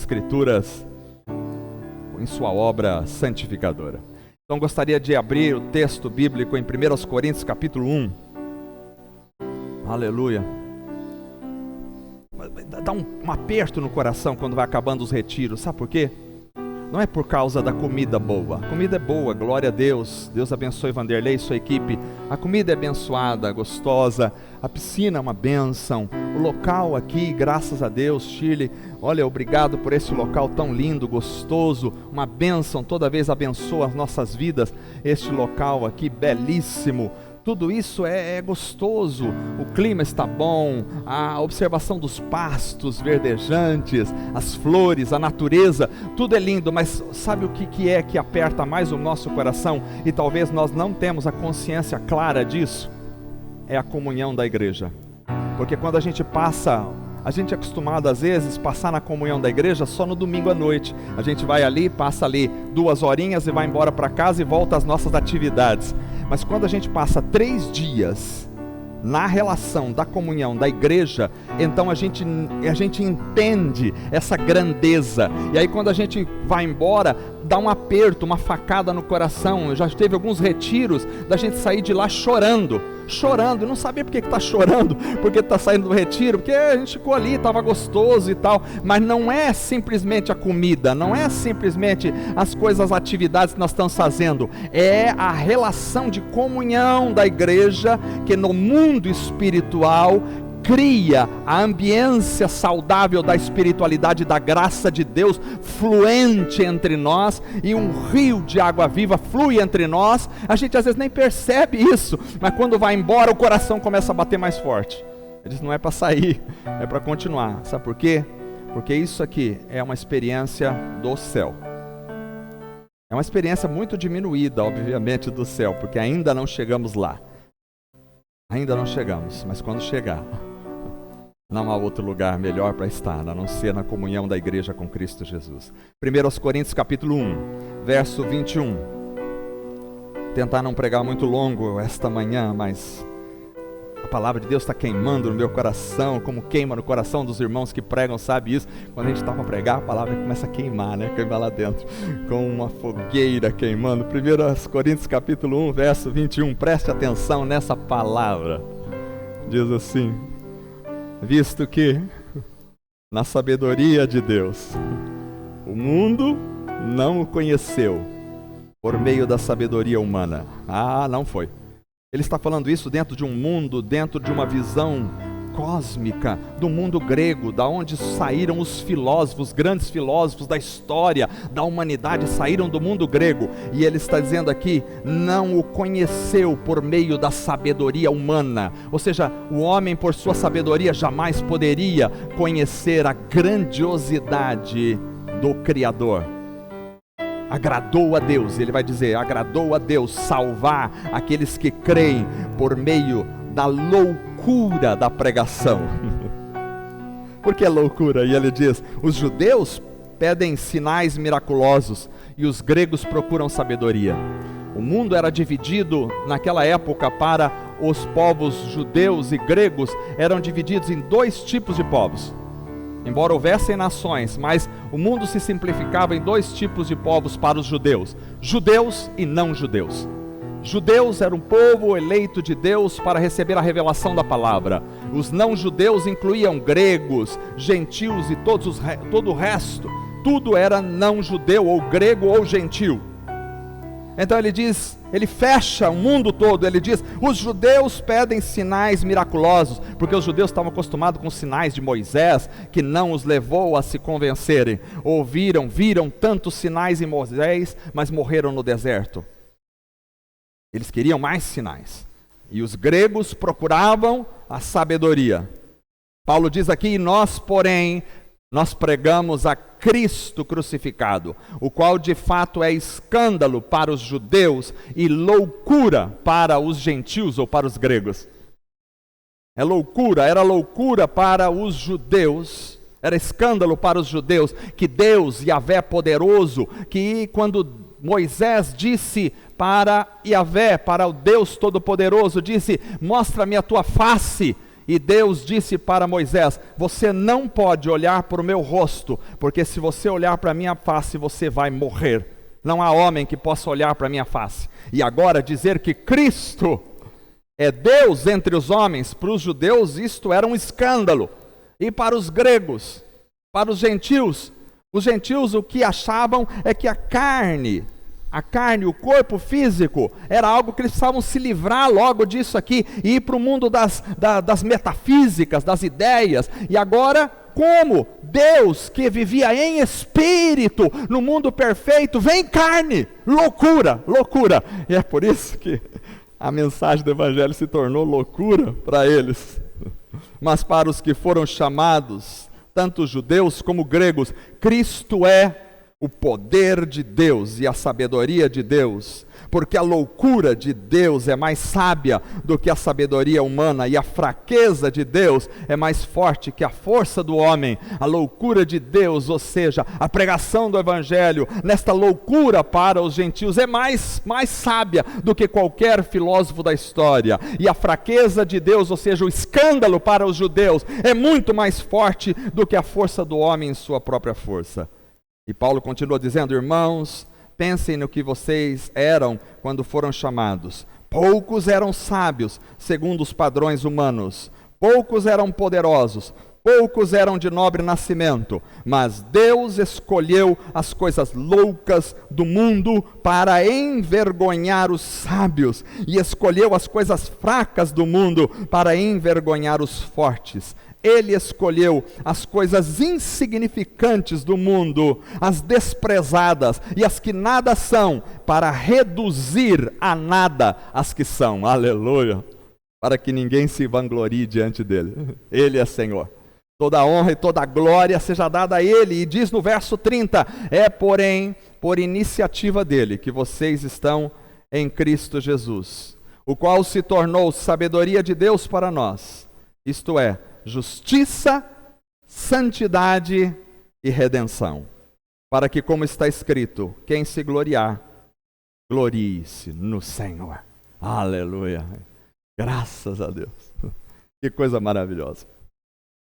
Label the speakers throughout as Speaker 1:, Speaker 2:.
Speaker 1: Escrituras em sua obra santificadora. Então gostaria de abrir o texto bíblico em 1 Coríntios capítulo 1. Aleluia. Dá um aperto no coração quando vai acabando os retiros, sabe por quê? Não é por causa da comida boa. A comida é boa, glória a Deus. Deus abençoe Vanderlei e sua equipe. A comida é abençoada, gostosa. A piscina é uma bênção. O local aqui, graças a Deus, Shirley, olha, obrigado por esse local tão lindo, gostoso. Uma bênção, toda vez abençoa as nossas vidas. Este local aqui, belíssimo. Tudo isso é gostoso, o clima está bom, a observação dos pastos verdejantes, as flores, a natureza, tudo é lindo, mas sabe o que é que aperta mais o nosso coração? E talvez nós não temos a consciência clara disso? É a comunhão da igreja. Porque quando a gente é acostumado às vezes passar na comunhão da igreja só no domingo à noite. A gente vai ali, passa ali 2 horinhas e vai embora para casa e volta às nossas atividades. Mas quando a gente passa 3 dias na relação da comunhão da igreja, então a gente entende essa grandeza. E aí quando a gente vai embora, dá um aperto, uma facada no coração. Eu já teve alguns retiros da gente sair de lá chorando, não sabia por que está chorando, porque está saindo do retiro, porque a gente ficou ali, estava gostoso e tal, mas não é simplesmente a comida, não é simplesmente as coisas, as atividades que nós estamos fazendo, é a relação de comunhão da igreja, que no mundo espiritual cria a ambiência saudável da espiritualidade, da graça de Deus fluente entre nós, e um rio de água viva flui entre nós. A gente às vezes nem percebe isso, mas quando vai embora o coração começa a bater mais forte. Ele diz, não é para sair, é para continuar. Sabe por quê? Porque isso aqui é uma experiência do céu. É uma experiência muito diminuída, obviamente, do céu, porque ainda não chegamos lá. Ainda não chegamos, mas quando chegar, não há outro lugar melhor para estar, a não ser na comunhão da igreja com Cristo Jesus. 1 Coríntios capítulo 1, verso 21. Tentar não pregar muito longo esta manhã, mas a palavra de Deus está queimando no meu coração, como queima no coração dos irmãos que pregam, sabe isso? Quando a gente está para pregar, a palavra começa a queimar, né? Queimar lá dentro, com uma fogueira queimando. 1 Coríntios capítulo 1, verso 21, preste atenção nessa palavra. Diz assim: visto que, na sabedoria de Deus, o mundo não o conheceu por meio da sabedoria humana. Não foi. Ele está falando isso dentro de um mundo, dentro de uma visão cósmica, do mundo grego, da onde saíram os filósofos, grandes filósofos da história, da humanidade, saíram do mundo grego. E ele está dizendo aqui, não o conheceu por meio da sabedoria humana. Ou seja, o homem por sua sabedoria jamais poderia conhecer a grandiosidade do Criador. Agradou a Deus, ele vai dizer, agradou a Deus salvar aqueles que creem por meio da loucura da pregação. Por que loucura? E ele diz, os judeus pedem sinais miraculosos e os gregos procuram sabedoria. O mundo era dividido naquela época para os povos judeus e gregos, eram divididos em 2 tipos de povos. Embora houvessem nações, mas o mundo se simplificava em 2 tipos de povos para os judeus: judeus e não judeus. Judeus era um povo eleito de Deus para receber a revelação da palavra. Os não judeus incluíam gregos, gentios e todo o resto. Tudo era não judeu, ou grego ou gentil. Então ele diz, ele fecha o mundo todo, ele diz, os judeus pedem sinais miraculosos, porque os judeus estavam acostumados com os sinais de Moisés, que não os levou a se convencerem. Viram tantos sinais em Moisés, mas morreram no deserto. Eles queriam mais sinais. E os gregos procuravam a sabedoria. Paulo diz aqui, nós pregamos a Cristo crucificado, o qual de fato é escândalo para os judeus e loucura para os gentios ou para os gregos. Era loucura para os judeus, era escândalo para os judeus, que Deus, Yahvé poderoso, que quando Moisés disse para Yahvé, para o Deus Todo-Poderoso, disse, mostra-me a tua face, E Deus disse para Moisés: você não pode olhar para o meu rosto, porque se você olhar para a minha face, você vai morrer. Não há homem que possa olhar para a minha face. E agora dizer que Cristo é Deus entre os homens, para os judeus isto era um escândalo. E para os gregos, para os gentios o que achavam é que a carne, o corpo físico, era algo que eles precisavam se livrar logo disso aqui, e ir para o mundo das metafísicas, das ideias. E agora, como Deus que vivia em espírito, no mundo perfeito, vem em carne, loucura. E é por isso que a mensagem do Evangelho se tornou loucura para eles. Mas para os que foram chamados, tanto judeus como gregos, Cristo é o poder de Deus e a sabedoria de Deus, porque a loucura de Deus é mais sábia do que a sabedoria humana, e a fraqueza de Deus é mais forte que a força do homem. A loucura de Deus, ou seja, a pregação do Evangelho, nesta loucura para os gentios, é mais sábia do que qualquer filósofo da história, e a fraqueza de Deus, ou seja, o escândalo para os judeus, é muito mais forte do que a força do homem em sua própria força. E Paulo continua dizendo: irmãos, pensem no que vocês eram quando foram chamados. Poucos eram sábios, segundo os padrões humanos. Poucos eram poderosos. Poucos eram de nobre nascimento. Mas Deus escolheu as coisas loucas do mundo para envergonhar os sábios. E escolheu as coisas fracas do mundo para envergonhar os fortes. Ele escolheu as coisas insignificantes do mundo, as desprezadas e as que nada são, para reduzir a nada as que são. Aleluia! Para que ninguém se vanglorie diante dele. Ele é Senhor. Toda a honra e toda a glória seja dada a Ele. E diz no verso 30, é porém por iniciativa dele que vocês estão em Cristo Jesus, o qual se tornou sabedoria de Deus para nós, isto é, justiça, santidade e redenção, para que, como está escrito, quem se gloriar, glorie-se no Senhor. Aleluia! Graças a Deus! Que coisa maravilhosa!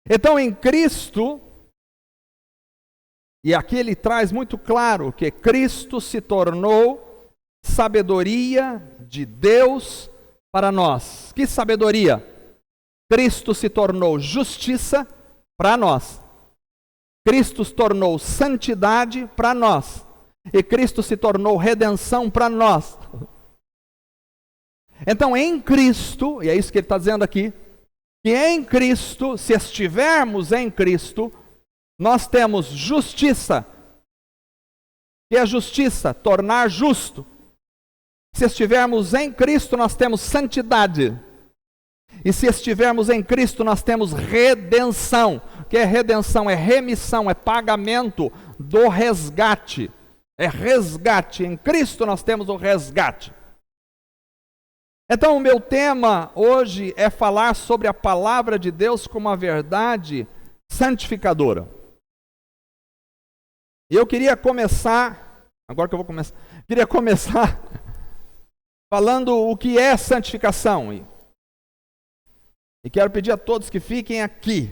Speaker 1: Então, em Cristo, e aqui ele traz muito claro que Cristo se tornou sabedoria de Deus para nós. Que sabedoria? Cristo se tornou justiça para nós. Cristo se tornou santidade para nós. E Cristo se tornou redenção para nós. Então, em Cristo, e é isso que ele está dizendo aqui, que em Cristo, se estivermos em Cristo, nós temos justiça. Que é justiça? Tornar justo. Se estivermos em Cristo, nós temos santidade. E se estivermos em Cristo, nós temos redenção. O que é redenção? É remissão, é pagamento do resgate. É resgate. Em Cristo nós temos o resgate. Então o meu tema hoje é falar sobre a palavra de Deus como a verdade santificadora. E eu queria começar, queria começar falando o que é santificação. E quero pedir a todos que fiquem aqui.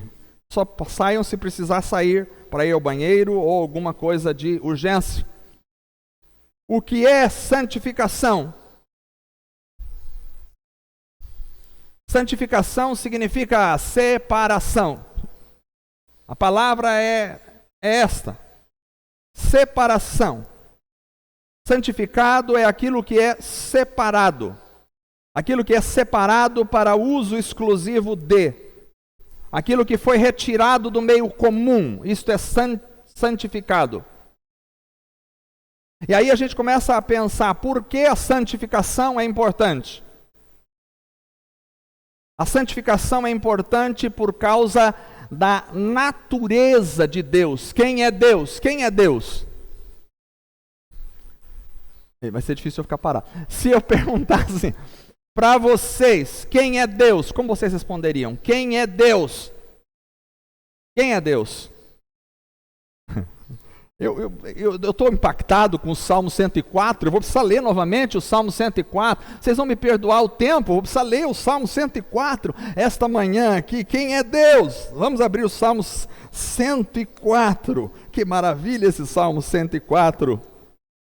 Speaker 1: Só saiam se precisar sair para ir ao banheiro ou alguma coisa de urgência. O que é santificação? Santificação significa separação. A palavra é esta: separação. Santificado é aquilo que é separado. Aquilo que é separado para uso exclusivo de. Aquilo que foi retirado do meio comum. Isto é santificado. E aí a gente começa a pensar por que a santificação é importante. A santificação é importante por causa da natureza de Deus. Quem é Deus? Quem é Deus? Vai ser difícil eu ficar parado. Se eu perguntasse para vocês, quem é Deus? Como vocês responderiam? Quem é Deus? Quem é Deus? Eu estou impactado com o Salmo 104, eu vou precisar ler novamente o Salmo 104, vocês vão me perdoar o tempo, eu vou precisar ler o Salmo 104 esta manhã aqui. Quem é Deus? Vamos abrir o Salmo 104, que maravilha esse Salmo 104.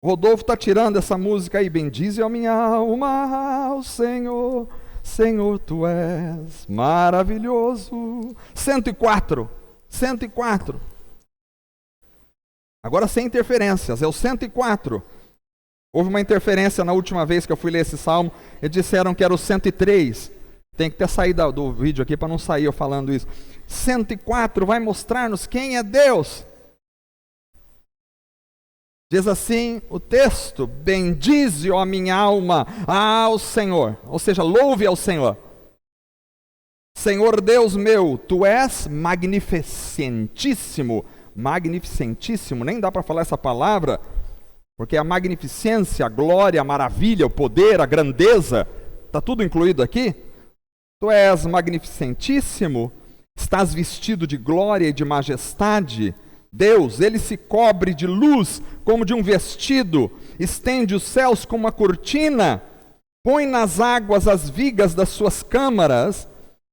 Speaker 1: Rodolfo está tirando essa música aí, bendize a minha alma ao Senhor, Senhor, Tu és maravilhoso. 104. Agora sem interferências, é o 104. Houve uma interferência na última vez que eu fui ler esse salmo, e disseram que era o 103. Tem que ter saído do vídeo aqui para não sair eu falando isso. 104 vai mostrar-nos quem é Deus. Diz assim o texto: bendize, ó minha alma, ao Senhor. Ou seja, louve ao Senhor. Senhor Deus meu, Tu és magnificentíssimo. Magnificentíssimo, nem dá para falar essa palavra, porque a magnificência, a glória, a maravilha, o poder, a grandeza, está tudo incluído aqui. Tu és magnificentíssimo, estás vestido de glória e de majestade. Deus, Ele se cobre de luz como de um vestido, estende os céus como uma cortina, põe nas águas as vigas das suas câmaras,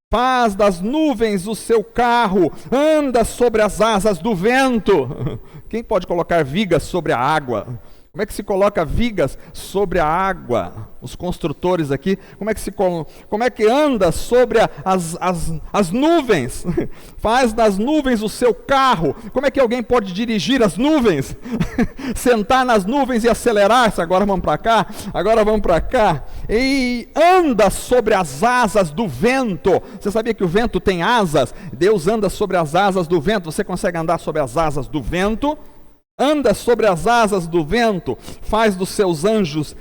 Speaker 1: faz das nuvens o seu carro, anda sobre as asas do vento. Quem pode colocar vigas sobre a água? Como é que se coloca vigas sobre a água? Os construtores aqui, como é que anda sobre as nuvens? Faz das nuvens o seu carro. Como é que alguém pode dirigir as nuvens? Sentar nas nuvens e acelerar. Agora vamos para cá. E anda sobre as asas do vento. Você sabia que o vento tem asas? Deus anda sobre as asas do vento. Você consegue andar sobre as asas do vento? Anda sobre as asas do vento, faz dos seus anjos,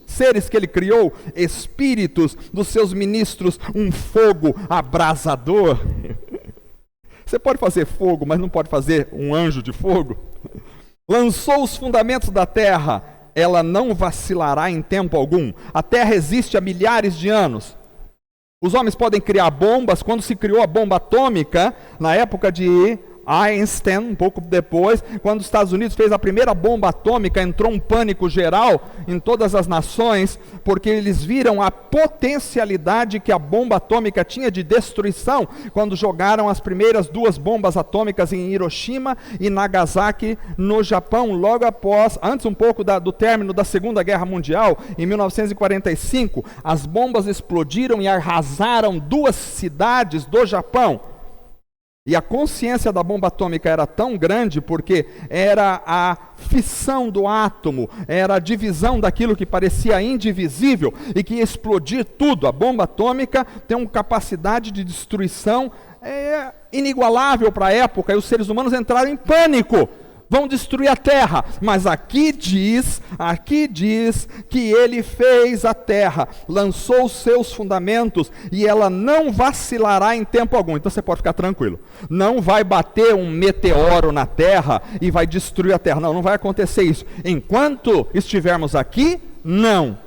Speaker 1: seres que Ele criou, espíritos dos seus ministros, um fogo abrasador. Você pode fazer fogo, mas não pode fazer um anjo de fogo. Lançou os fundamentos da terra, ela não vacilará em tempo algum. A terra existe há milhares de anos. Os homens podem criar bombas. Quando se criou a bomba atômica, na época de Einstein, um pouco depois, quando os Estados Unidos fez a primeira bomba atômica, entrou um pânico geral em todas as nações, porque eles viram a potencialidade que a bomba atômica tinha de destruição, quando jogaram as primeiras 2 bombas atômicas em Hiroshima e Nagasaki, no Japão, logo após, antes um pouco do término da Segunda Guerra Mundial, em 1945, as bombas explodiram e arrasaram 2 cidades do Japão. E a consciência da bomba atômica era tão grande porque era a fissão do átomo, era a divisão daquilo que parecia indivisível e que ia explodir tudo. A bomba atômica tem uma capacidade de destruição inigualável para a época, e os seres humanos entraram em pânico. Vão destruir a terra, mas aqui diz que Ele fez a terra, lançou os seus fundamentos e ela não vacilará em tempo algum. Então você pode ficar tranquilo, não vai bater um meteoro na terra e vai destruir a terra, não vai acontecer isso. Enquanto estivermos aqui, não.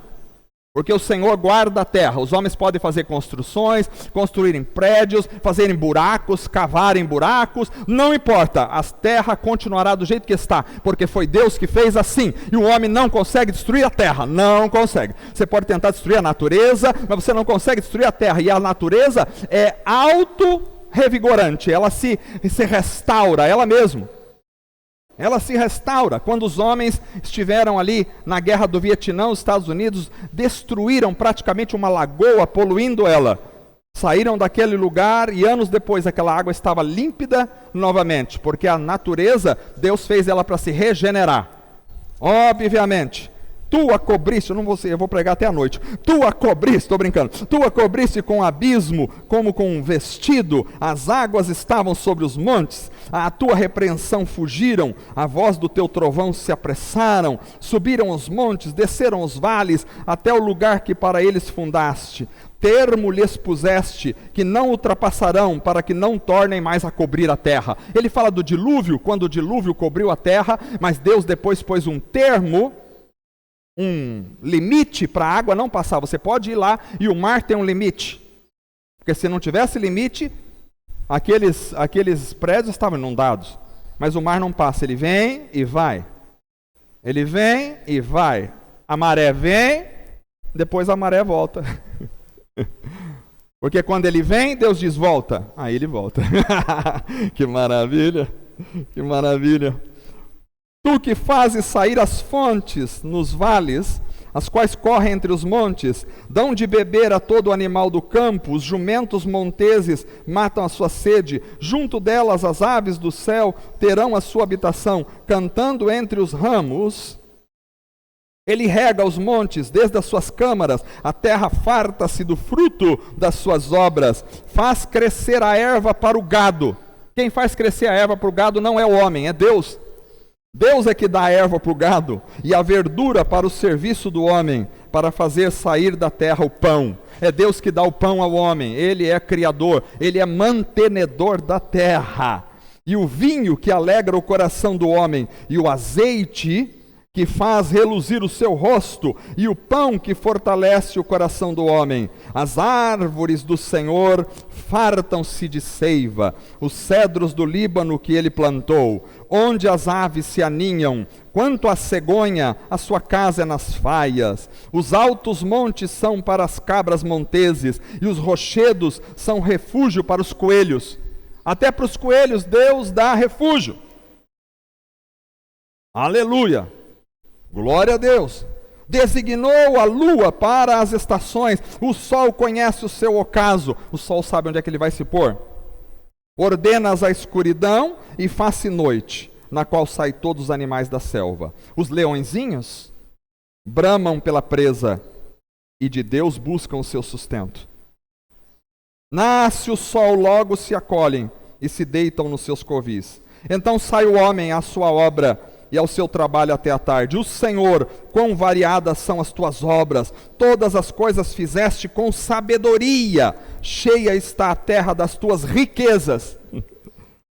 Speaker 1: Porque o Senhor guarda a terra. Os homens podem fazer construções, construírem prédios, fazerem buracos, cavarem buracos, não importa, a terra continuará do jeito que está, porque foi Deus que fez assim, e o homem não consegue destruir a terra, não consegue. Você pode tentar destruir a natureza, mas você não consegue destruir a terra, e a natureza é auto-revigorante, ela se restaura, ela mesma. Ela se restaura. Quando os homens estiveram ali na guerra do Vietnã, os Estados Unidos destruíram praticamente uma lagoa, poluindo ela. Saíram daquele lugar e anos depois aquela água estava límpida novamente, porque a natureza, Deus fez ela para se regenerar. Obviamente, Tu a cobriste, eu vou pregar até a noite. Tu a cobriste, estou brincando. Tu a cobriste com abismo, como com um vestido. As águas estavam sobre os montes. A tua repreensão fugiram. A voz do teu trovão se apressaram. Subiram os montes, desceram os vales, até o lugar que para eles fundaste. Termo lhes puseste, que não ultrapassarão, para que não tornem mais a cobrir a terra. Ele fala do dilúvio, quando o dilúvio cobriu a terra, mas Deus depois pôs um termo, um limite para a água não passar. Você pode ir lá e o mar tem um limite, porque se não tivesse limite, aqueles prédios estavam inundados. mas o mar não passa, ele vem e vai. Ele vem e vai. A maré vem, depois a maré volta. Porque quando ele vem, Deus diz volta. Aí ele volta. Que maravilha, que maravilha. Tu que fazes sair as fontes nos vales, as quais correm entre os montes, dão de beber a todo animal do campo, os jumentos monteses matam a sua sede, junto delas as aves do céu terão a sua habitação, cantando entre os ramos. Ele rega os montes desde as suas câmaras, a terra farta-se do fruto das suas obras, faz crescer a erva para o gado. Quem faz crescer a erva para o gado não é o homem, é Deus. Deus é que dá a erva para o gado e a verdura para o serviço do homem, para fazer sair da terra o pão. É Deus que dá o pão ao homem, Ele é criador, Ele é mantenedor da terra. E o vinho que alegra o coração do homem, e o azeite que faz reluzir o seu rosto, e o pão que fortalece o coração do homem. As árvores do Senhor fartam-se de seiva, os cedros do Líbano que ele plantou, onde as aves se aninham. Quanto à cegonha, a sua casa é nas faias. Os altos montes são para as cabras monteses, e os rochedos são refúgio para os coelhos. Até para os coelhos Deus dá refúgio. Aleluia! Glória a Deus. Designou a lua para as estações, o sol conhece o seu ocaso. O sol sabe onde é que ele vai se pôr. Ordenas a escuridão e faz-se noite, na qual saem todos os animais da selva. Os leõezinhos bramam pela presa e de Deus buscam o seu sustento. Nasce o sol, logo se acolhem e se deitam nos seus covis. Então sai o homem à sua obra e ao seu trabalho até a tarde. O Senhor, quão variadas são as tuas obras, todas as coisas fizeste com sabedoria, cheia está a terra das tuas riquezas.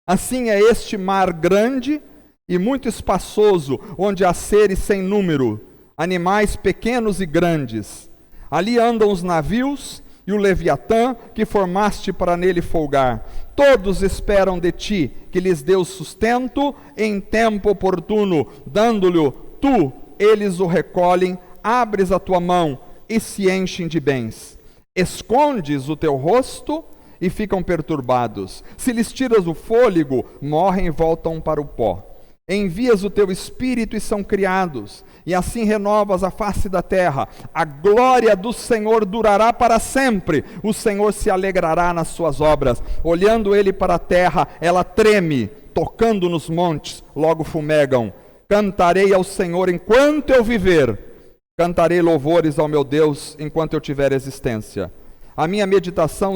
Speaker 1: Assim é este mar grande e muito espaçoso, onde há seres sem número, animais pequenos e grandes. Ali andam os navios e o Leviatã que formaste para nele folgar. Todos esperam de ti que lhes dê o sustento em tempo oportuno, dando-lhe tu, eles o recolhem, abres a tua mão e se enchem de bens. Escondes o teu rosto e ficam perturbados. Se lhes tiras o fôlego, morrem e voltam para o pó. Envias o teu espírito e são criados, e assim renovas a face da terra. A glória do Senhor durará para sempre, o Senhor se alegrará nas suas obras. Olhando ele para a terra, ela treme, tocando nos montes, logo fumegam. Cantarei ao Senhor enquanto eu viver, cantarei louvores ao meu Deus enquanto eu tiver existência. A minha meditação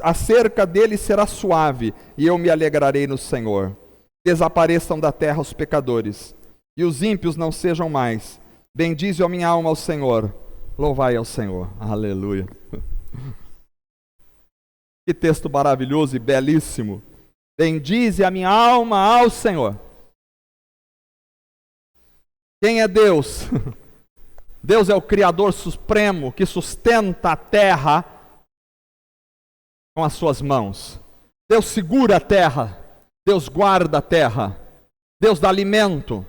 Speaker 1: acerca dele será suave, e eu me alegrarei no Senhor. Desapareçam da terra os pecadores, e os ímpios não sejam mais. Bendize a minha alma ao Senhor, louvai ao Senhor. Aleluia. Que texto maravilhoso e belíssimo. Bendize a minha alma ao Senhor. Quem é Deus? Deus é o Criador supremo que sustenta a terra com as suas mãos. Deus segura a terra. Deus guarda a terra, Deus dá alimento.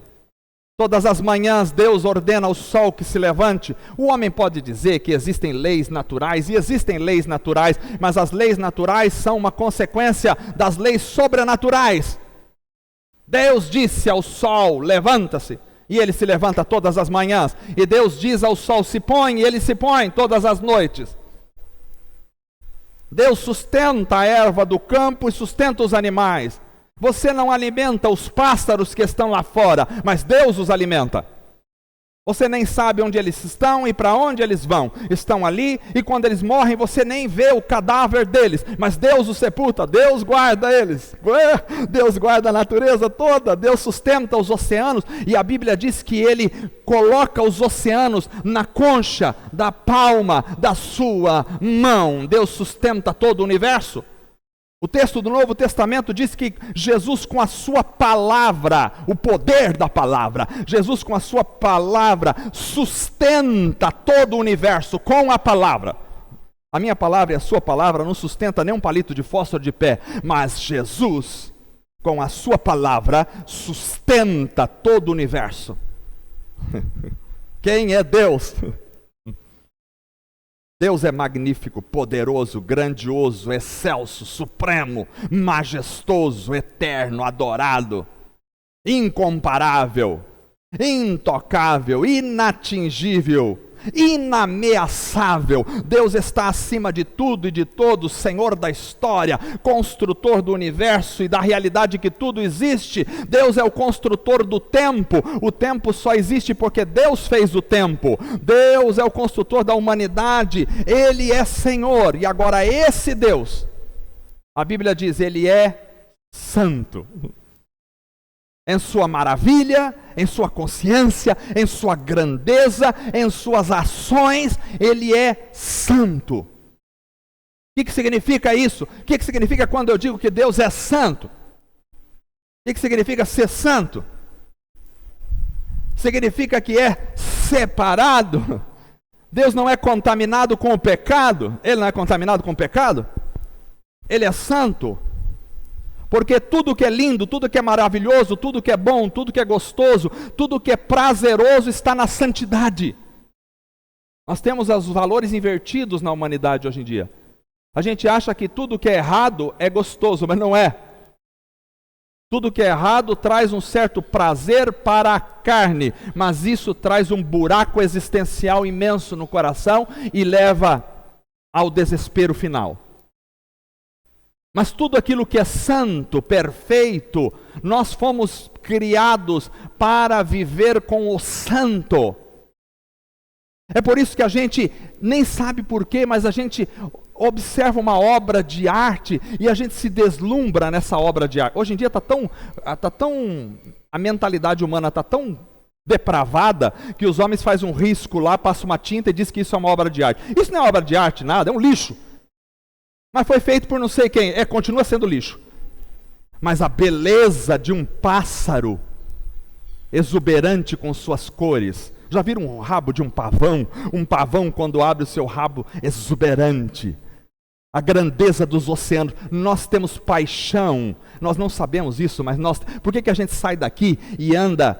Speaker 1: Todas as manhãs Deus ordena ao sol que se levante. O homem pode dizer que existem leis naturais, e existem leis naturais, mas as leis naturais são uma consequência das leis sobrenaturais. Deus disse ao sol, levanta-se, e ele se levanta todas as manhãs. E Deus diz ao sol, se põe, e ele se põe todas as noites. Deus sustenta a erva do campo e sustenta os animais. Você não alimenta os pássaros que estão lá fora, mas Deus os alimenta. Você nem sabe onde eles estão e para onde eles vão. Estão ali e quando eles morrem você nem vê o cadáver deles, mas Deus os sepulta, Deus guarda eles. Deus guarda a natureza toda, Deus sustenta os oceanos, e a Bíblia diz que Ele coloca os oceanos na concha da palma da sua mão. Deus sustenta todo o universo. O texto do Novo Testamento diz que Jesus com a sua palavra, o poder da palavra, Jesus com a sua palavra sustenta todo o universo com a palavra. A minha palavra e a sua palavra não sustenta nem um palito de fósforo de pé, mas Jesus com a sua palavra, sustenta todo o universo. Quem é Deus? Deus é magnífico, poderoso, grandioso, excelso, supremo, majestoso, eterno, adorado, incomparável, intocável, inatingível, inameaçável. Deus está acima de tudo e de todos, Senhor da história, construtor do universo e da realidade que tudo existe. Deus é o construtor do tempo. O tempo só existe porque Deus fez o tempo. Deus é o construtor da humanidade. Ele é Senhor. E agora esse Deus, a Bíblia diz, Ele é santo. Em sua maravilha, em sua consciência, em sua grandeza, em suas ações, Ele é santo. O que significa isso? O que significa quando eu digo que Deus é santo? O que significa ser santo? Significa que é separado. Deus não é contaminado com o pecado. Ele não é contaminado com o pecado. Ele é santo. Porque tudo que é lindo, tudo que é maravilhoso, tudo que é bom, tudo que é gostoso, tudo que é prazeroso está na santidade. Nós temos os valores invertidos na humanidade hoje em dia. A gente acha que tudo que é errado é gostoso, mas não é. Tudo que é errado traz um certo prazer para a carne, mas isso traz um buraco existencial imenso no coração e leva ao desespero final. Mas tudo aquilo que é santo, perfeito, nós fomos criados para viver com o santo. É por isso que a gente nem sabe porquê, mas a gente observa uma obra de arte e a gente se deslumbra nessa obra de arte. Hoje em dia a mentalidade humana está tão depravada que os homens fazem um risco lá, passam uma tinta e diz que isso é uma obra de arte. Isso não é obra de arte, nada, é um lixo. Mas foi feito por não sei quem, continua sendo lixo. Mas a beleza de um pássaro exuberante com suas cores. Já viram o rabo de um pavão? Um pavão quando abre o seu rabo exuberante. A grandeza dos oceanos. Nós temos paixão. Nós não sabemos isso, mas nós... Por que a gente sai daqui e anda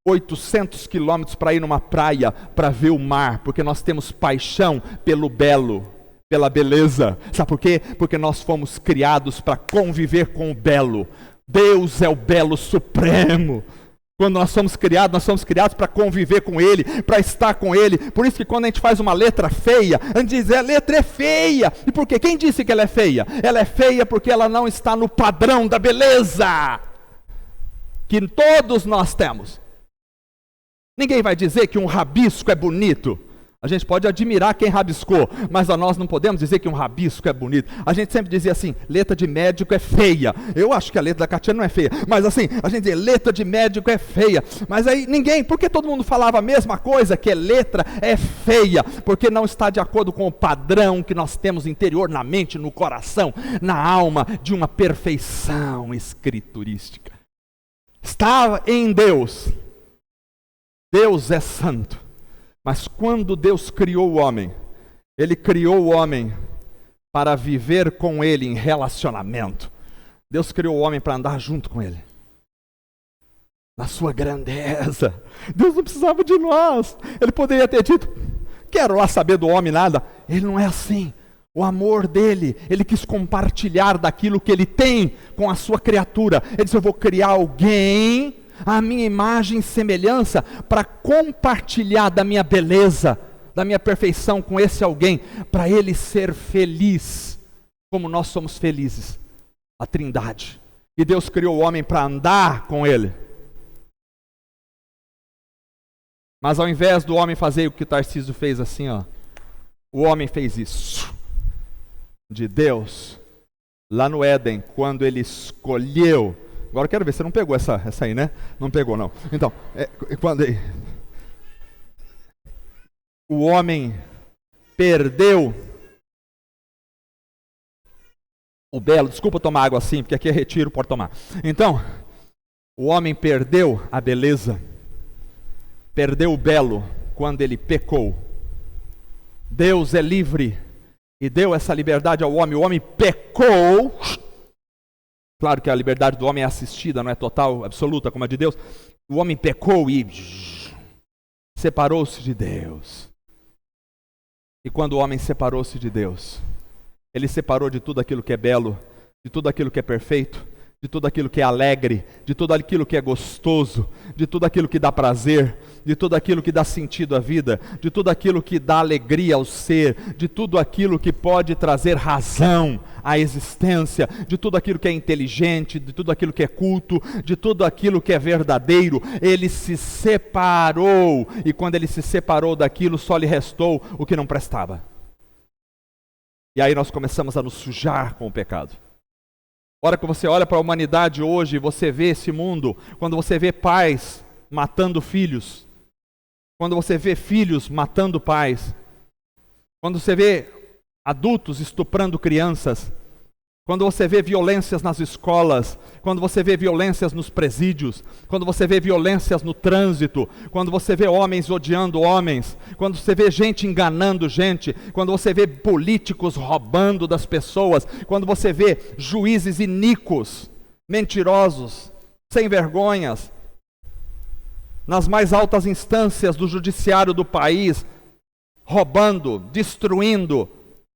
Speaker 1: 800 quilômetros para ir numa praia para ver o mar? Porque nós temos paixão pelo belo, pela beleza. Sabe por quê? Porque nós fomos criados para conviver com o belo. Deus é o belo supremo. Quando nós somos criados para conviver com Ele, para estar com Ele. Por isso que quando a gente faz uma letra feia, a gente diz, a letra é feia. E por quê? Quem disse que ela é feia? Ela é feia porque ela não está no padrão da beleza que todos nós temos. Ninguém vai dizer que um rabisco é bonito. A gente pode admirar quem rabiscou, mas nós não podemos dizer que um rabisco é bonito. A gente sempre dizia assim, letra de médico é feia. Eu acho que a letra da Catiana não é feia, mas assim, a gente dizia, letra de médico é feia. Mas aí porque todo mundo falava a mesma coisa, que letra é feia? Porque não está de acordo com o padrão que nós temos interior, na mente, no coração, na alma, de uma perfeição escriturística. Está em Deus. Deus é santo. Mas quando Deus criou o homem, Ele criou o homem para viver com Ele em relacionamento. Deus criou o homem para andar junto com Ele. Na sua grandeza. Deus não precisava de nós. Ele poderia ter dito, quero lá saber do homem nada. Ele não é assim. O amor dele, Ele quis compartilhar daquilo que Ele tem com a sua criatura. Ele disse, eu vou criar alguém a minha imagem e semelhança, para compartilhar da minha beleza, da minha perfeição com esse alguém, para ele ser feliz, como nós somos felizes, a Trindade. E Deus criou o homem para andar com ele. Mas ao invés do homem fazer o que o Tarcísio fez assim, o homem fez isso. De Deus, lá no Éden, quando ele escolheu. Agora eu quero ver, você não pegou essa aí, né? Não pegou, não. Então, quando o homem perdeu o belo, desculpa tomar água assim, porque aqui é retiro, pode tomar. Então, o homem perdeu a beleza, perdeu o belo quando ele pecou. Deus é livre e deu essa liberdade ao homem. O homem pecou. Claro que a liberdade do homem é assistida, não é total, absoluta como a de Deus. O homem pecou e separou-se de Deus. E quando o homem separou-se de Deus, ele separou de tudo aquilo que é belo, de tudo aquilo que é perfeito, de tudo aquilo que é alegre, de tudo aquilo que é gostoso, de tudo aquilo que dá prazer, de tudo aquilo que dá sentido à vida, de tudo aquilo que dá alegria ao ser, de tudo aquilo que pode trazer razão à existência, de tudo aquilo que é inteligente, de tudo aquilo que é culto, de tudo aquilo que é verdadeiro. Ele se separou, e quando ele se separou daquilo, só lhe restou o que não prestava. E aí nós começamos a nos sujar com o pecado. A hora que você olha para a humanidade hoje, você vê esse mundo, quando você vê pais matando filhos, quando você vê filhos matando pais, quando você vê adultos estuprando crianças, quando você vê violências nas escolas, quando você vê violências nos presídios, quando você vê violências no trânsito, quando você vê homens odiando homens, quando você vê gente enganando gente, quando você vê políticos roubando das pessoas, quando você vê juízes iníquos, mentirosos, sem vergonhas, nas mais altas instâncias do judiciário do país, roubando, destruindo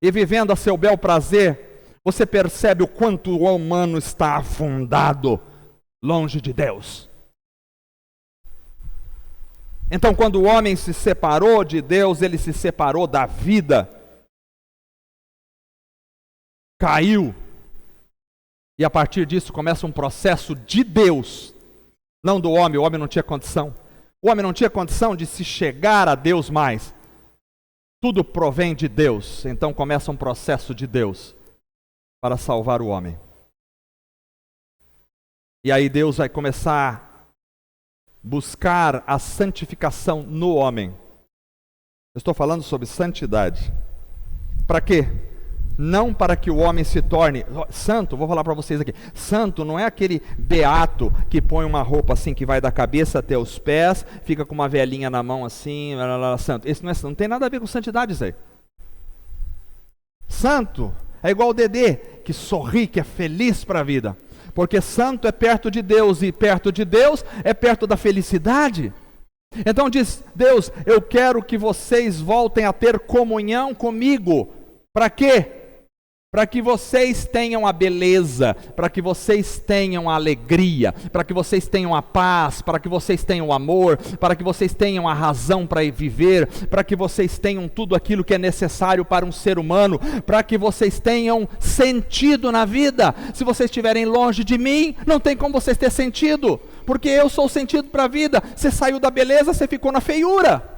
Speaker 1: e vivendo a seu bel prazer, você percebe o quanto o humano está afundado longe de Deus. Então, quando o homem se separou de Deus, ele se separou da vida, caiu, e a partir disso começa um processo de Deus, não do homem. O homem não tinha condição. O homem não tinha condição de se chegar a Deus mais. Tudo provém de Deus, então começa um processo de Deus para salvar o homem. E aí Deus vai começar a buscar a santificação no homem. Eu estou falando sobre santidade. Para quê? Não para que o homem se torne santo. Vou falar para vocês aqui. Santo não é aquele beato que põe uma roupa assim que vai da cabeça até os pés, fica com uma velinha na mão assim, santo. Esse não tem nada a ver com santidade, isso aí. Santo é igual o Dedê, que sorri, que é feliz para a vida. Porque santo é perto de Deus, e perto de Deus é perto da felicidade. Então diz Deus, eu quero que vocês voltem a ter comunhão comigo. Para quê? Para que vocês tenham a beleza, para que vocês tenham a alegria, para que vocês tenham a paz, para que vocês tenham o amor, para que vocês tenham a razão para viver, para que vocês tenham tudo aquilo que é necessário para um ser humano, para que vocês tenham sentido na vida. Se vocês estiverem longe de mim, não tem como vocês ter sentido, porque eu sou o sentido para a vida. Você saiu da beleza, você ficou na feiura.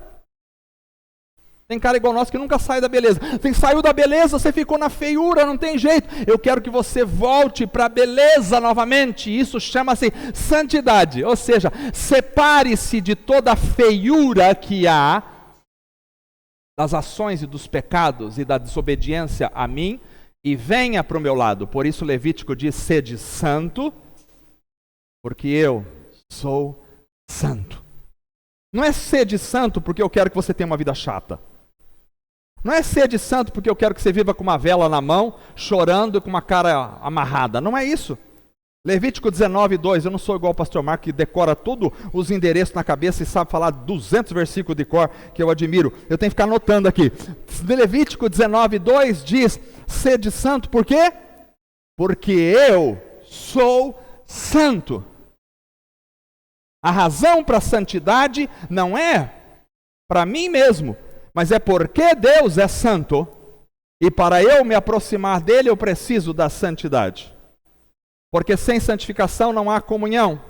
Speaker 1: Tem cara igual nós que nunca sai da beleza. Saiu da beleza, você ficou na feiura, não tem jeito. Eu quero que você volte para a beleza novamente. Isso chama-se santidade. Ou seja, separe-se de toda a feiura que há das ações e dos pecados e da desobediência a mim e venha para o meu lado. Por isso Levítico diz, sede santo, porque eu sou santo. Não é sede santo porque eu quero que você tenha uma vida chata. Não é ser de santo porque eu quero que você viva com uma vela na mão, chorando e com uma cara amarrada. Não é isso. Levítico 19:2, eu não sou igual o pastor Marco que decora todos os endereços na cabeça e sabe falar 200 versículos de cor, que eu admiro. Eu tenho que ficar anotando aqui. Levítico 19:2 diz, ser de santo por quê? Porque eu sou santo. A razão para a santidade não é para mim mesmo, mas é porque Deus é santo, e para eu me aproximar dele eu preciso da santidade. Porque sem santificação não há comunhão.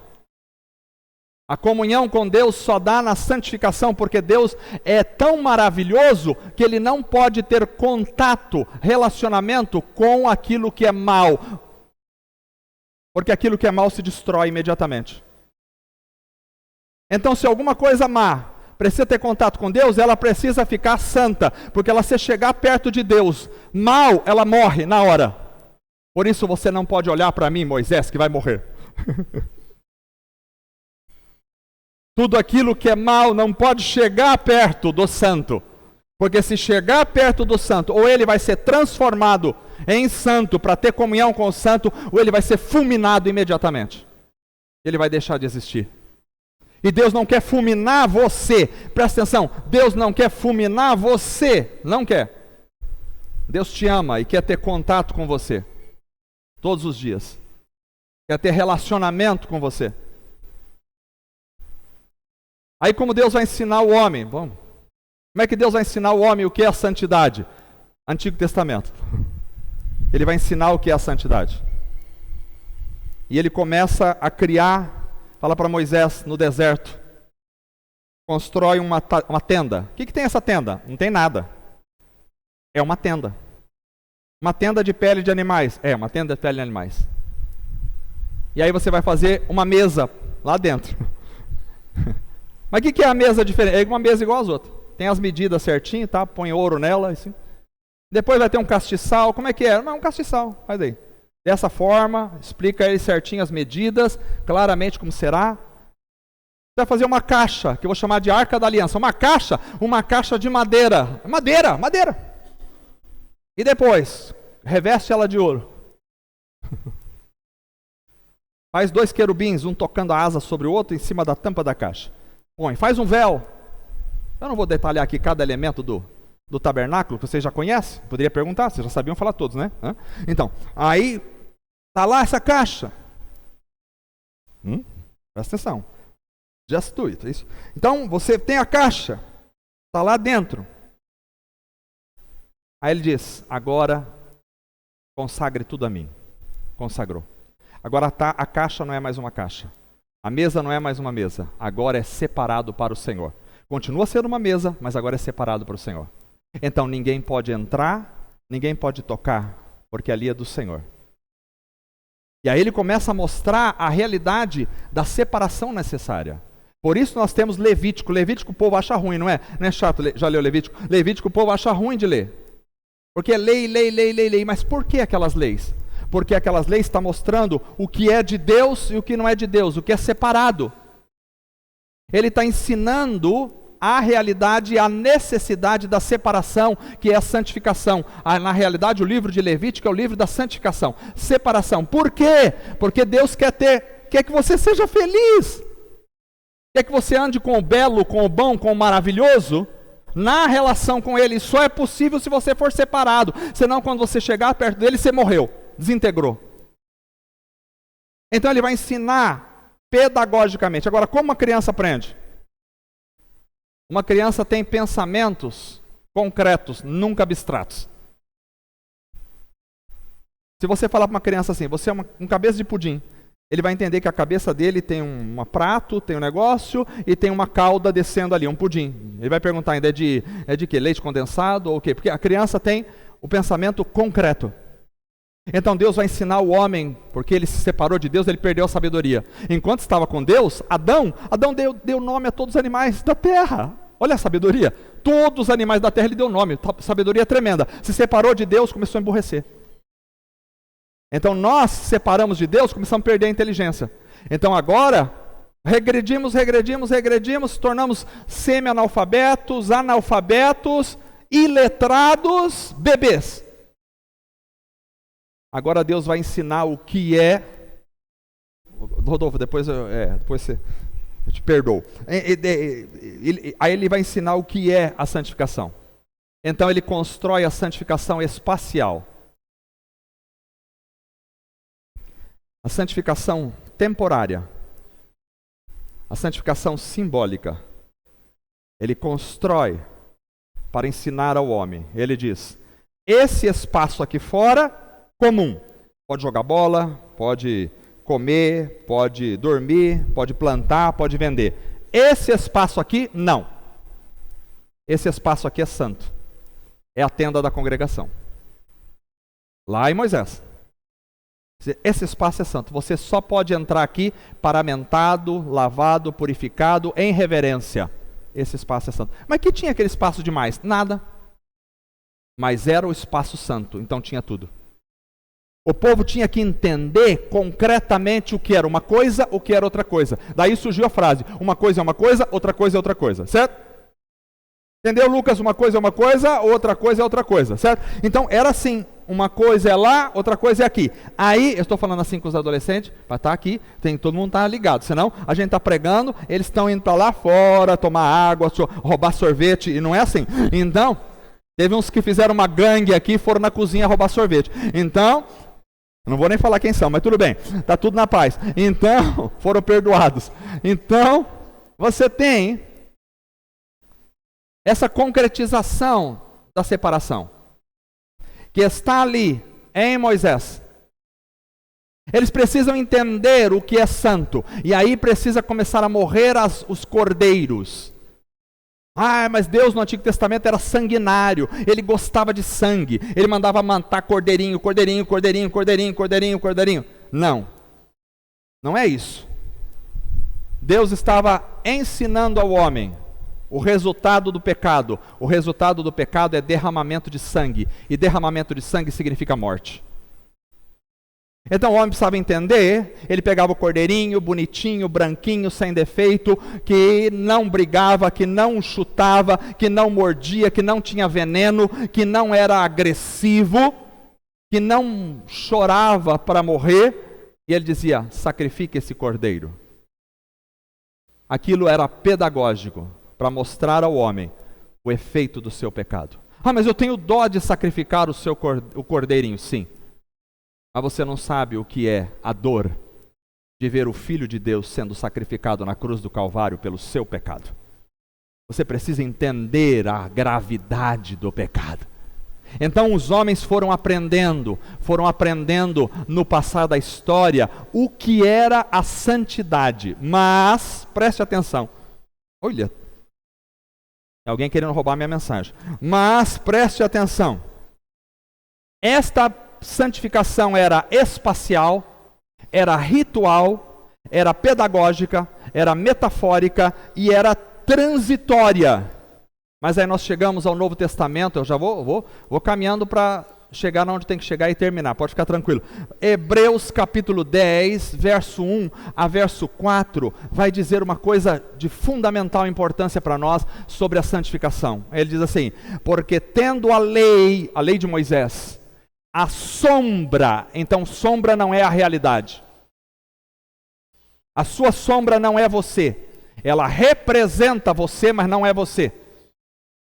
Speaker 1: A comunhão com Deus só dá na santificação, porque Deus é tão maravilhoso que ele não pode ter contato, relacionamento com aquilo que é mal. Porque aquilo que é mal se destrói imediatamente. Então, se alguma coisa má precisa ter contato com Deus, ela precisa ficar santa, porque ela se chegar perto de Deus mal, ela morre na hora. Por isso você não pode olhar para mim, Moisés, que vai morrer. Tudo aquilo que é mal não pode chegar perto do santo, porque se chegar perto do santo, ou ele vai ser transformado em santo, para ter comunhão com o santo, ou ele vai ser fulminado imediatamente. Ele vai deixar de existir. E Deus não quer fulminar você. Presta atenção, Deus não quer fulminar você. Não quer. Deus te ama e quer ter contato com você. Todos os dias. Quer ter relacionamento com você. Aí como Deus vai ensinar o homem? Vamos. Como é que Deus vai ensinar o homem o que é a santidade? Antigo Testamento. Ele vai ensinar o que é a santidade. E ele começa a criar. Fala para Moisés no deserto, constrói uma tenda. O que tem essa tenda? Não tem nada. É uma tenda. Uma tenda de pele de animais. É, uma tenda de pele de animais. E aí você vai fazer uma mesa lá dentro. Mas o que é a mesa diferente? É uma mesa igual às outras. Tem as medidas certinho, tá? Põe ouro nela. Assim. Depois vai ter um castiçal. Como é que é? Não, um castiçal. Faz aí. Dessa forma, explica ele certinho as medidas, claramente como será. Você vai fazer uma caixa, que eu vou chamar de Arca da Aliança. Uma caixa de madeira. Madeira. E depois, reveste ela de ouro. Faz 2 querubins, um tocando a asa sobre o outro, em cima da tampa da caixa. Põe, faz um véu. Eu não vou detalhar aqui cada elemento do tabernáculo, que vocês já conhecem. Poderia perguntar, vocês já sabiam falar todos, né? Então, aí, está lá essa caixa. Presta atenção. Just do it. Isso. Então, você tem a caixa. Está lá dentro. Aí ele diz, agora, consagre tudo a mim. Consagrou. Agora a caixa não é mais uma caixa. A mesa não é mais uma mesa. Agora é separado para o Senhor. Continua sendo uma mesa, mas agora é separado para o Senhor. Então ninguém pode entrar, ninguém pode tocar, porque ali é do Senhor. E aí ele começa a mostrar a realidade da separação necessária. Por isso nós temos Levítico. Levítico o povo acha ruim, não é? Não é chato, já leu Levítico? Levítico o povo acha ruim de ler. Porque é lei. Mas por que aquelas leis? Porque aquelas leis estão mostrando o que é de Deus e o que não é de Deus, o que é separado. Ele está ensinando a realidade, a necessidade da separação, que é a santificação. Na realidade, o livro de Levítico é o livro da santificação. Separação. Por quê? Porque Deus quer que você seja feliz. Quer que você ande com o belo, com o bom, com o maravilhoso, na relação com Ele. Só é possível se você for separado. Senão, quando você chegar perto dele, você morreu, desintegrou. Então, ele vai ensinar pedagogicamente. Agora, como uma criança aprende? Uma criança tem pensamentos concretos, nunca abstratos. Se você falar para uma criança assim, você é um cabeça de pudim, ele vai entender que a cabeça dele tem um prato, tem um negócio e tem uma cauda descendo ali, um pudim. Ele vai perguntar ainda, é de quê? Leite condensado ou o quê? Porque a criança tem o pensamento concreto. Então Deus vai ensinar o homem, porque ele se separou de Deus, ele perdeu a sabedoria. Enquanto estava com Deus, Adão deu nome a todos os animais da terra. Olha a sabedoria. Todos os animais da terra ele deu nome. Sabedoria tremenda. Se separou de Deus, começou a emburrecer. Então nós separamos de Deus, começamos a perder a inteligência. Então agora, regredimos, tornamos semi-analfabetos, analfabetos, iletrados, bebês. Agora Deus vai ensinar o que é. Rodolfo, depois você, eu te perdoo. Aí ele vai ensinar o que é a santificação. Então ele constrói a santificação espacial. A santificação temporária. A santificação simbólica. Ele constrói para ensinar ao homem. Ele diz, esse espaço aqui fora, comum. Pode jogar bola, pode comer, pode dormir, pode plantar, pode vender. Esse espaço aqui, não. Esse espaço aqui é santo. É a tenda da congregação. Lá em Moisés. Esse espaço é santo. Você só pode entrar aqui paramentado, lavado, purificado, em reverência. Esse espaço é santo. Mas que tinha aquele espaço demais? Nada. Mas era o espaço santo, então tinha tudo. O povo tinha que entender concretamente o que era uma coisa, o que era outra coisa. Daí surgiu a frase, uma coisa é uma coisa, outra coisa é outra coisa, certo? Entendeu, Lucas? Uma coisa é uma coisa, outra coisa é outra coisa, certo? Então era assim, uma coisa é lá, outra coisa é aqui. Aí, eu estou falando assim com os adolescentes, para estar aqui, todo mundo está ligado, senão a gente está pregando, eles estão indo para lá fora, tomar água, roubar sorvete, e não é assim. Então, teve uns que fizeram uma gangue aqui e foram na cozinha roubar sorvete. Então, não vou nem falar quem são, mas tudo bem, está tudo na paz. Então, foram perdoados. Então, você tem essa concretização da separação, que está ali em Moisés. Eles precisam entender o que é santo, e aí precisa começar a morrer os cordeiros. Mas Deus no Antigo Testamento era sanguinário, Ele gostava de sangue, Ele mandava matar cordeirinho. Não é isso. Deus estava ensinando ao homem o resultado do pecado. O resultado do pecado é derramamento de sangue, e derramamento de sangue significa morte. Então o homem precisava entender, ele pegava o cordeirinho, bonitinho, branquinho, sem defeito, que não brigava, que não chutava, que não mordia, que não tinha veneno, que não era agressivo, que não chorava para morrer, e ele dizia: sacrifique esse cordeiro. Aquilo era pedagógico, para mostrar ao homem o efeito do seu pecado. Mas eu tenho dó de sacrificar o cordeirinho. Sim, mas você não sabe o que é a dor de ver o Filho de Deus sendo sacrificado na cruz do Calvário pelo seu pecado. Você precisa entender a gravidade do pecado. Então os homens foram aprendendo no passar da história o que era a santidade. Mas, preste atenção, olha, alguém querendo roubar minha mensagem. Mas preste atenção. Esta santificação era espacial, era ritual, era pedagógica, era metafórica e era transitória. Mas aí nós chegamos ao Novo Testamento, eu já vou caminhando para chegar onde tem que chegar e terminar, pode ficar tranquilo. Hebreus capítulo 10, verso 1 a verso 4, vai dizer uma coisa de fundamental importância para nós sobre a santificação. Ele diz assim: porque tendo a lei de Moisés, a sombra, então sombra não é a realidade. A sua sombra não é você, ela representa você, mas não é você.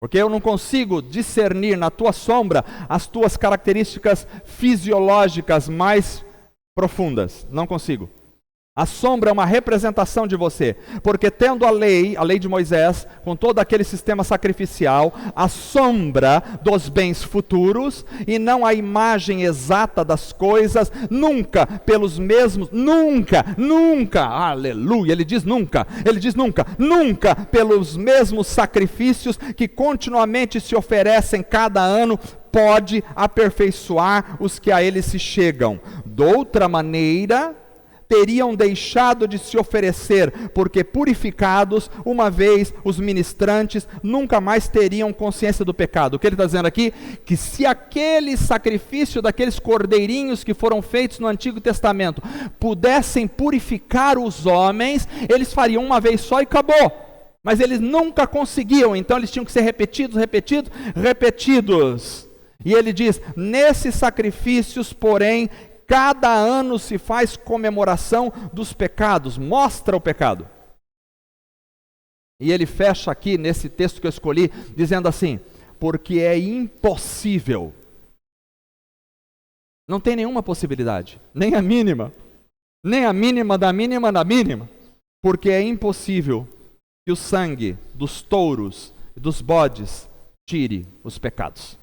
Speaker 1: Porque eu não consigo discernir na tua sombra as tuas características fisiológicas mais profundas. Não consigo. A sombra é uma representação de você. Porque tendo a lei de Moisés, com todo aquele sistema sacrificial, a sombra dos bens futuros, e não a imagem exata das coisas, nunca pelos mesmos, nunca, aleluia, ele diz nunca, pelos mesmos sacrifícios que continuamente se oferecem cada ano, pode aperfeiçoar os que a ele se chegam. De outra maneira, teriam deixado de se oferecer, porque purificados, uma vez os ministrantes, nunca mais teriam consciência do pecado. O que ele está dizendo aqui? Que se aquele sacrifício daqueles cordeirinhos que foram feitos no Antigo Testamento pudessem purificar os homens, eles fariam uma vez só e acabou. Mas eles nunca conseguiam, então eles tinham que ser repetidos. E ele diz: nesses sacrifícios, porém, cada ano se faz comemoração dos pecados, mostra o pecado. E ele fecha aqui, nesse texto que eu escolhi, dizendo assim: porque é impossível, não tem nenhuma possibilidade, nem a mínima da mínima, porque é impossível que o sangue dos touros e dos bodes tire os pecados.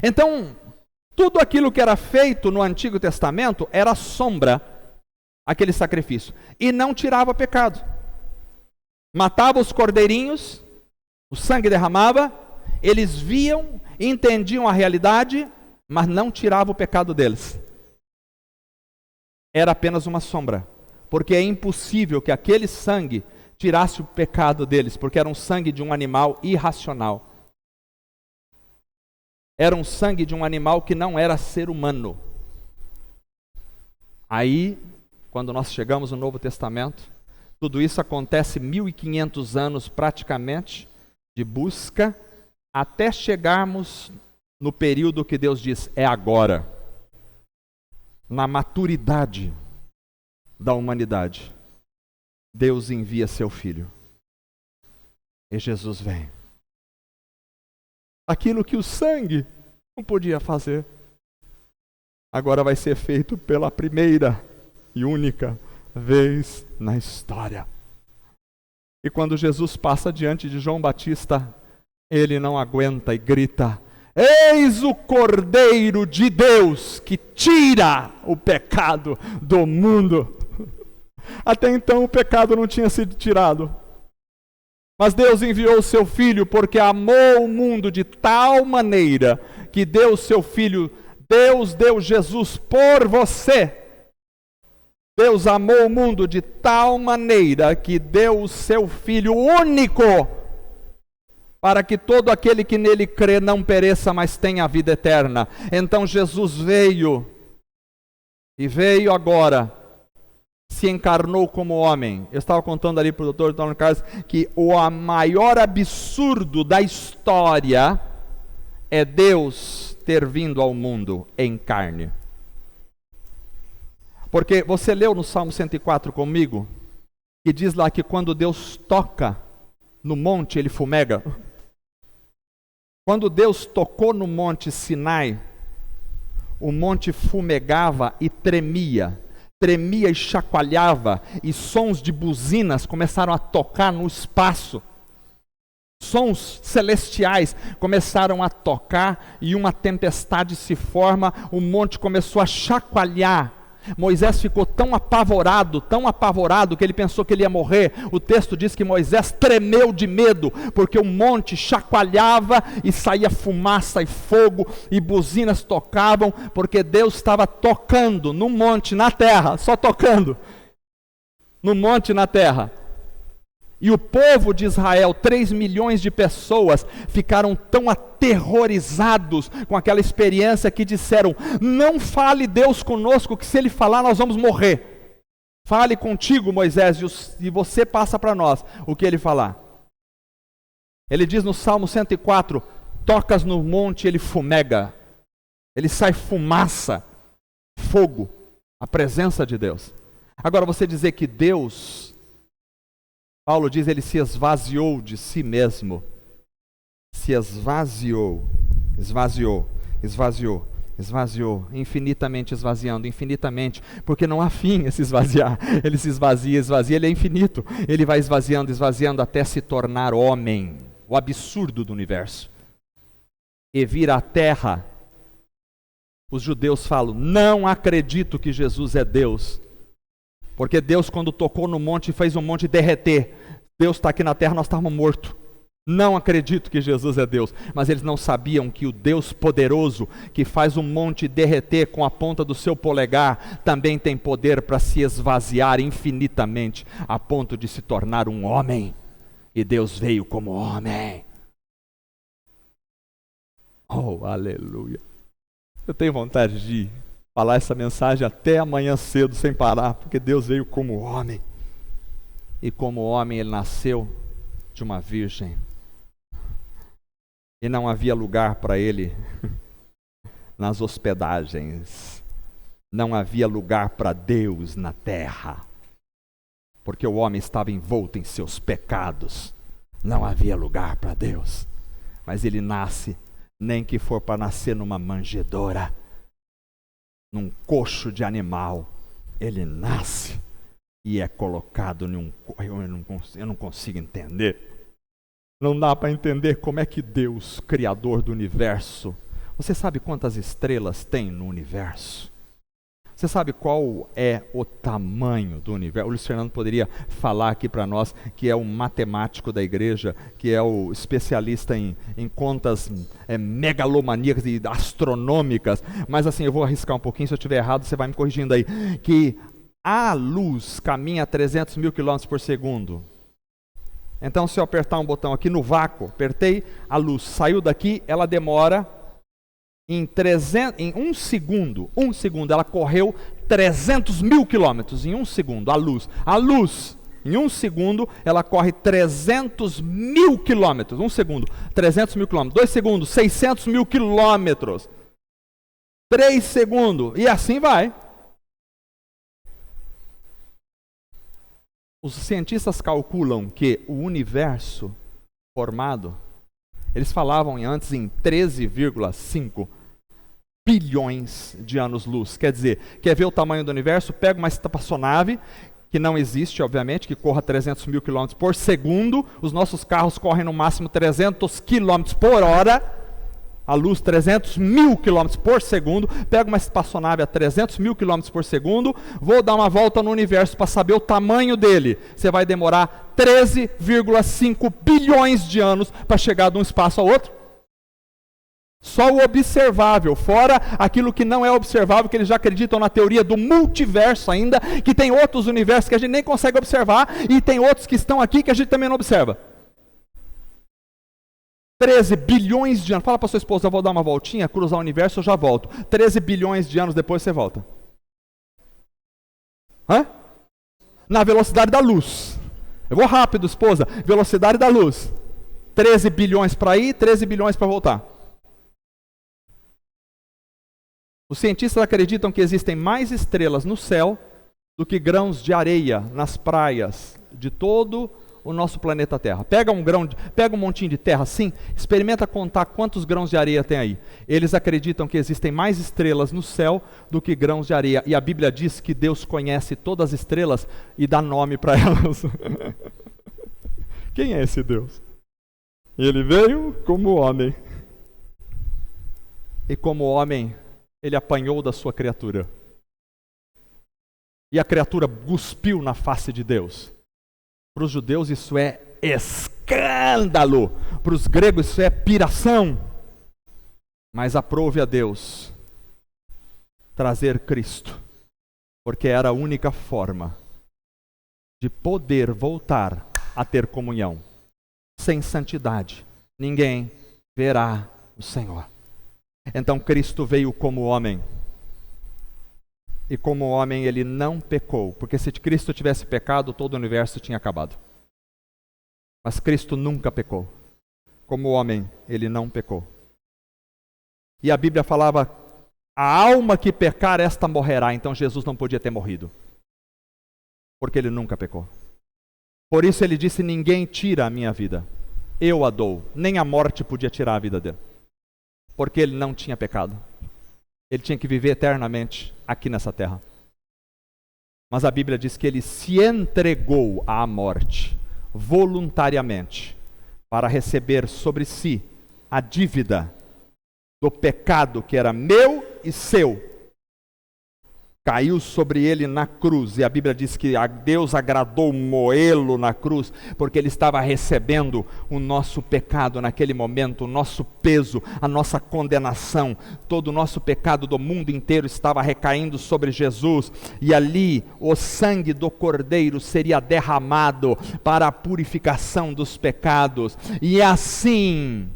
Speaker 1: Então, tudo aquilo que era feito no Antigo Testamento era sombra, aquele sacrifício, e não tirava pecado. Matava os cordeirinhos, o sangue derramava, eles viam, entendiam a realidade, mas não tirava o pecado deles. Era apenas uma sombra, porque é impossível que aquele sangue tirasse o pecado deles, porque era um sangue de um animal irracional. Era um sangue de um animal que não era ser humano. Aí, quando nós chegamos no Novo Testamento, tudo isso acontece 1500 anos praticamente de busca, até chegarmos no período que Deus diz, é agora, na maturidade da humanidade, Deus envia seu Filho. E Jesus vem. Aquilo que o sangue não podia fazer, agora vai ser feito pela primeira e única vez na história. E quando Jesus passa diante de João Batista, ele não aguenta e grita: eis o Cordeiro de Deus que tira o pecado do mundo. Até então o pecado não tinha sido tirado. Mas Deus enviou o seu Filho porque amou o mundo de tal maneira que deu o seu Filho. Deus deu Jesus por você. Deus amou o mundo de tal maneira que deu o seu Filho único, para que todo aquele que nele crê não pereça, mas tenha a vida eterna. Então Jesus veio, e veio agora, se encarnou como homem. Eu estava contando ali para o Dr. Antônio Carlos que o maior absurdo da história é Deus ter vindo ao mundo em carne. Porque você leu no Salmo 104 comigo, que diz lá que quando Deus toca no monte, ele fumega. Quando Deus tocou no monte Sinai, o monte fumegava e tremia e chacoalhava, e sons de buzinas começaram a tocar no espaço. Sons celestiais começaram a tocar e uma tempestade se forma, o monte começou a chacoalhar. Moisés ficou tão apavorado, que ele pensou que ele ia morrer. O texto diz que Moisés tremeu de medo, porque o monte chacoalhava e saía fumaça e fogo, e buzinas tocavam, porque Deus estava tocando no monte, na terra, só tocando, no monte, na terra. E o povo de Israel, 3 milhões de pessoas, ficaram tão aterrorizados com aquela experiência que disseram: não fale Deus conosco, que se Ele falar nós vamos morrer. Fale contigo, Moisés, e você passa para nós o que Ele falar. Ele diz no Salmo 104, tocas no monte, ele fumega, ele sai fumaça, fogo, a presença de Deus. Agora você dizer que Deus... Paulo diz, ele se esvaziou de si mesmo. Se esvaziou, infinitamente esvaziando, infinitamente, porque não há fim a se esvaziar. Ele se esvazia, ele é infinito. Ele vai esvaziando até se tornar homem, o absurdo do universo. E vir à terra. Os judeus falam, não acredito que Jesus é Deus. Porque Deus, quando tocou no monte, fez o monte derreter. Deus está aqui na terra, nós estávamos mortos. Não acredito que Jesus é Deus. Mas eles não sabiam que o Deus poderoso, que faz o monte derreter com a ponta do seu polegar, também tem poder para se esvaziar infinitamente, a ponto de se tornar um homem. E Deus veio como homem. Oh, aleluia. Eu tenho vontade de falar essa mensagem até amanhã cedo, sem parar, porque Deus veio como homem. E como homem ele nasceu de uma virgem. E não havia lugar para ele nas hospedagens. Não havia lugar para Deus na terra. Porque o homem estava envolto em seus pecados. Não havia lugar para Deus. Mas ele nasce, nem que for para nascer numa manjedoura, num coxo de animal, ele nasce e é colocado num... Eu não consigo entender. Não dá para entender como é que Deus, Criador do universo, você sabe quantas estrelas tem no universo? Você sabe qual é o tamanho do universo? O Luiz Fernando poderia falar aqui para nós, que é o matemático da igreja, que é o especialista em contas megalomaníacas e astronômicas, mas assim, eu vou arriscar um pouquinho, se eu estiver errado, você vai me corrigindo aí, que a luz caminha a 300 mil quilômetros por segundo. Então, se eu apertar um botão aqui no vácuo, apertei, a luz saiu daqui, ela demora... Em um segundo, ela correu 300 mil quilômetros, em um segundo, a luz Em um segundo, ela corre 300 mil quilômetros. Um segundo, 300 mil quilômetros. 2 segundos, 600 mil quilômetros. 3 segundos, e assim vai. Os cientistas calculam que o universo formado, eles falavam antes em 13,5 bilhões de anos-luz. Quer dizer, quer ver o tamanho do universo? Pega uma espaçonave, que não existe, obviamente, que corra 300 mil quilômetros por segundo. Os nossos carros correm no máximo 300 quilômetros por hora. A luz 300 mil quilômetros por segundo. Pega uma espaçonave a 300 mil quilômetros por segundo. Vou dar uma volta no universo para saber o tamanho dele. Você vai demorar 13,5 bilhões de anos para chegar de um espaço ao outro. Só o observável, fora aquilo que não é observável, que eles já acreditam na teoria do multiverso ainda, que tem outros universos que a gente nem consegue observar, e tem outros que estão aqui que a gente também não observa. 13 bilhões de anos. Fala para sua esposa, eu vou dar uma voltinha, cruzar o universo, eu já volto. 13 bilhões de anos depois você volta. Hã? Na velocidade da luz. Eu vou rápido, esposa. Velocidade da luz. 13 bilhões para ir, 13 bilhões para voltar. Os cientistas acreditam que existem mais estrelas no céu do que grãos de areia nas praias de todo o nosso planeta Terra. Pega um montinho de terra assim, experimenta contar quantos grãos de areia tem aí. Eles acreditam que existem mais estrelas no céu do que grãos de areia. E a Bíblia diz que Deus conhece todas as estrelas e dá nome para elas. Quem é esse Deus? Ele veio como homem. E como homem, ele apanhou da sua criatura. E a criatura cuspiu na face de Deus. Para os judeus isso é escândalo. Para os gregos isso é piração. Mas aprove a Deus trazer Cristo. Porque era a única forma de poder voltar a ter comunhão. Sem santidade, ninguém verá o Senhor. Então Cristo veio como homem. E como homem ele não pecou. Porque se Cristo tivesse pecado, todo o universo tinha acabado. Mas Cristo nunca pecou. Como homem, ele não pecou. E a Bíblia falava, a alma que pecar, esta morrerá. Então Jesus não podia ter morrido. Porque ele nunca pecou. Por isso ele disse, ninguém tira a minha vida. Eu a dou. Nem a morte podia tirar a vida dele. Porque ele não tinha pecado. Ele tinha que viver eternamente aqui nessa terra. Mas a Bíblia diz que ele se entregou à morte, voluntariamente, para receber sobre si a dívida do pecado que era meu e seu. Caiu sobre ele na cruz, e a Bíblia diz que a Deus agradou moê-lo na cruz, porque ele estava recebendo o nosso pecado naquele momento, o nosso peso, a nossa condenação, todo o nosso pecado do mundo inteiro estava recaindo sobre Jesus, e ali o sangue do Cordeiro seria derramado para a purificação dos pecados, e assim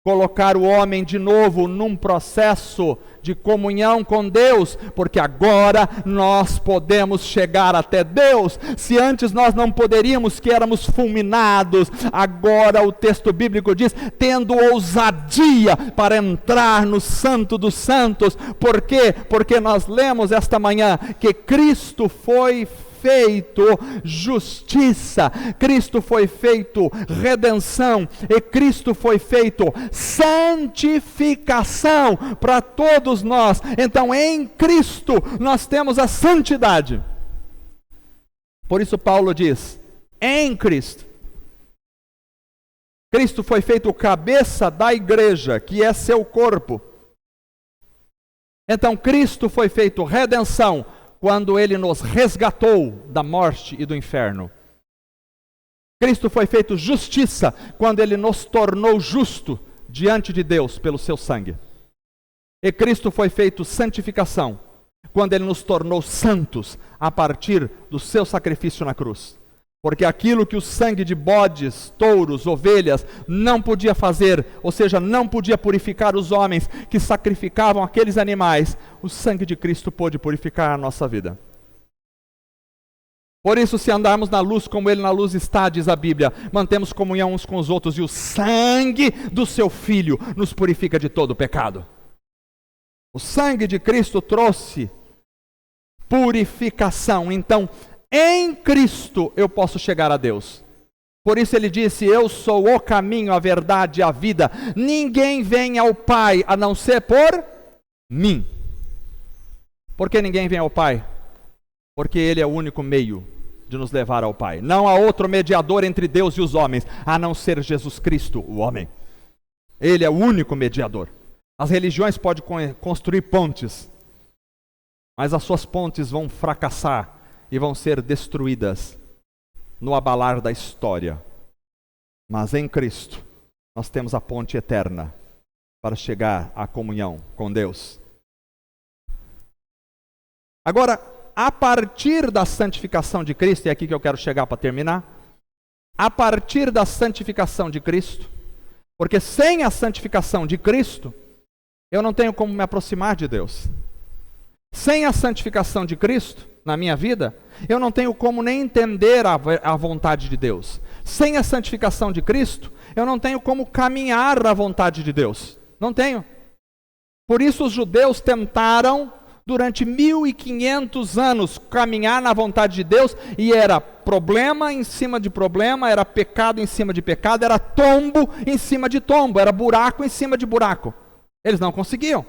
Speaker 1: colocar o homem de novo num processo de comunhão com Deus, porque agora nós podemos chegar até Deus. Se antes nós não poderíamos, que éramos fulminados, agora o texto bíblico diz, tendo ousadia para entrar no Santo dos Santos. Por quê? Porque nós lemos esta manhã que Cristo foi feito justiça, Cristo foi feito redenção, e Cristo foi feito santificação para todos nós. Então em Cristo nós temos a santidade. Por isso Paulo diz, em Cristo. Cristo foi feito cabeça da igreja, que é seu corpo. Então Cristo foi feito redenção, quando ele nos resgatou da morte e do inferno. Cristo foi feito justiça, quando ele nos tornou justo diante de Deus pelo seu sangue. E Cristo foi feito santificação, quando ele nos tornou santos a partir do seu sacrifício na cruz. Porque aquilo que o sangue de bodes, touros, ovelhas não podia fazer, ou seja, não podia purificar os homens que sacrificavam aqueles animais, o sangue de Cristo pôde purificar a nossa vida. Por isso, se andarmos na luz como Ele na luz está, diz a Bíblia, mantemos comunhão uns com os outros, e o sangue do seu Filho nos purifica de todo o pecado. O sangue de Cristo trouxe purificação. Então, em Cristo eu posso chegar a Deus. Por isso ele disse: eu sou o caminho, a verdade e a vida. Ninguém vem ao Pai a não ser por mim. Por que ninguém vem ao Pai? Porque Ele é o único meio de nos levar ao Pai. Não há outro mediador entre Deus e os homens, a não ser Jesus Cristo, o homem. Ele é o único mediador. As religiões podem construir pontes, mas as suas pontes vão fracassar e vão ser destruídas no abalar da história. Mas em Cristo, nós temos a ponte eterna para chegar à comunhão com Deus. Agora, a partir da santificação de Cristo, e é aqui que eu quero chegar para terminar, a partir da santificação de Cristo, porque sem a santificação de Cristo, eu não tenho como me aproximar de Deus. Sem a santificação de Cristo na minha vida, eu não tenho como nem entender a vontade de Deus. Sem a santificação de Cristo, eu não tenho como caminhar na vontade de Deus. Não tenho. Por isso os judeus tentaram, durante 1500 anos, caminhar na vontade de Deus, e era problema em cima de problema, era pecado em cima de pecado, era tombo em cima de tombo, era buraco em cima de buraco. Eles não conseguiam.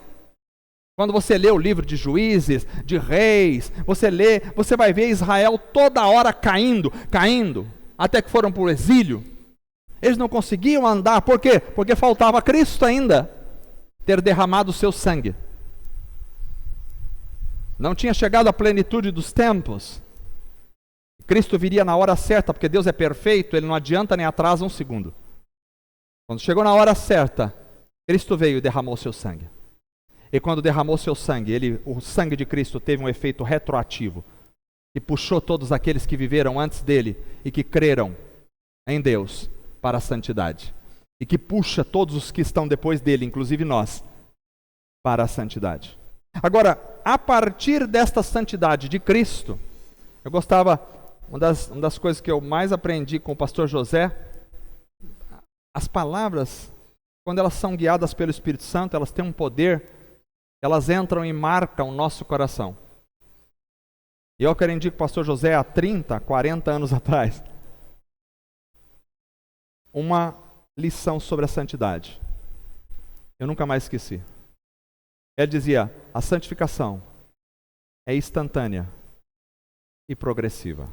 Speaker 1: Quando você lê o livro de Juízes, de Reis, você vai ver Israel toda hora caindo, até que foram para o exílio. Eles não conseguiam andar, por quê? Porque faltava Cristo ainda ter derramado o seu sangue. Não tinha chegado à plenitude dos tempos. Cristo viria na hora certa, porque Deus é perfeito, Ele não adianta nem atrasa um segundo. Quando chegou na hora certa, Cristo veio e derramou o seu sangue. E quando derramou seu sangue, o sangue de Cristo teve um efeito retroativo e puxou todos aqueles que viveram antes dele e que creram em Deus para a santidade. E que puxa todos os que estão depois dele, inclusive nós, para a santidade. Agora, a partir desta santidade de Cristo, eu gostava, uma das coisas que eu mais aprendi com o pastor José, as palavras, quando elas são guiadas pelo Espírito Santo, elas têm um poder. Elas entram e marcam o nosso coração. E eu aprendi com o pastor José há 30, 40 anos atrás uma lição sobre a santidade. Eu nunca mais esqueci. Ele dizia: a santificação é instantânea e progressiva.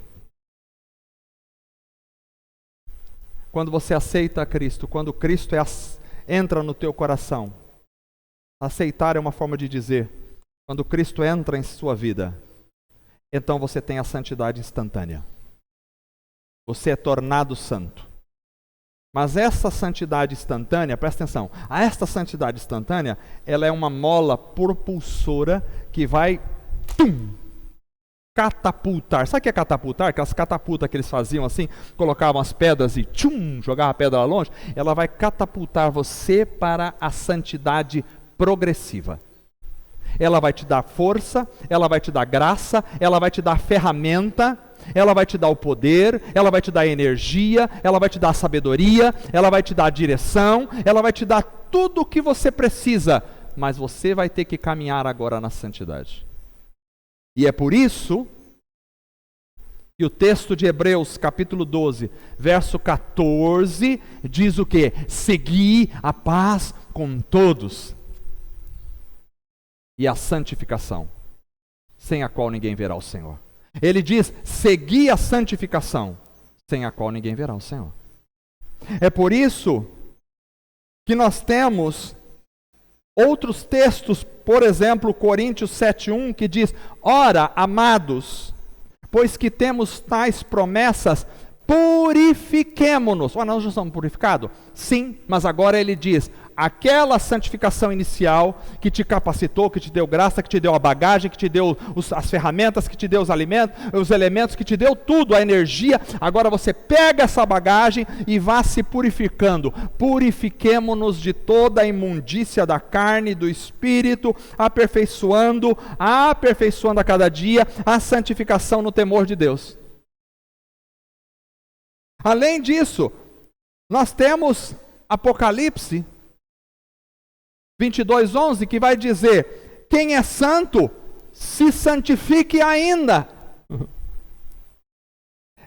Speaker 1: Quando você aceita Cristo, quando Cristo entra no teu coração, aceitar é uma forma de dizer, quando Cristo entra em sua vida, então você tem a santidade instantânea. Você é tornado santo. Mas essa santidade instantânea, presta atenção, esta santidade instantânea, ela é uma mola propulsora que vai catapultar. Sabe o que é catapultar? Aquelas catapultas que eles faziam assim, colocavam as pedras e jogavam a pedra lá longe. Ela vai catapultar você para a santidade progressiva. Ela vai te dar força, ela vai te dar graça, ela vai te dar ferramenta, ela vai te dar o poder, ela vai te dar energia, ela vai te dar sabedoria, ela vai te dar direção, ela vai te dar tudo o que você precisa, mas você vai ter que caminhar agora na santidade. E é por isso que o texto de Hebreus, capítulo 12, verso 14, diz o quê? Segui a paz com todos e a santificação, sem a qual ninguém verá o Senhor. Ele diz: segui a santificação, sem a qual ninguém verá o Senhor. É por isso que nós temos outros textos, por exemplo, Coríntios 7:1, que diz: ora, amados, pois que temos tais promessas, purifiquemo-nos. Nós já somos purificados? Sim, mas agora ele diz: aquela santificação inicial que te capacitou, que te deu graça, que te deu a bagagem, que te deu as ferramentas, que te deu os alimentos, os elementos, que te deu tudo, a energia. Agora você pega essa bagagem e vá se purificando. Purifiquemo-nos de toda a imundícia da carne e do espírito, aperfeiçoando a cada dia a santificação no temor de Deus. Além disso, nós temos Apocalipse 22:11, que vai dizer: quem é santo, se santifique ainda.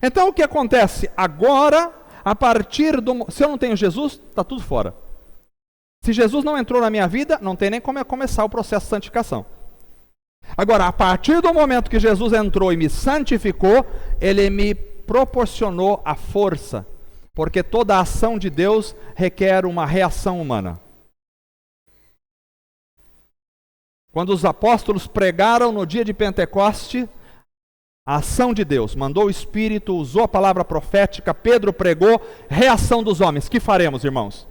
Speaker 1: Então o que acontece? Agora, a partir do... Se eu não tenho Jesus, está tudo fora. Se Jesus não entrou na minha vida, não tem nem como começar o processo de santificação. Agora, a partir do momento que Jesus entrou e me santificou, Ele me proporcionou a força, porque toda a ação de Deus requer uma reação humana. Quando os apóstolos pregaram no dia de Pentecoste, a ação de Deus, mandou o Espírito, usou a palavra profética, Pedro pregou, reação dos homens. Que faremos, irmãos?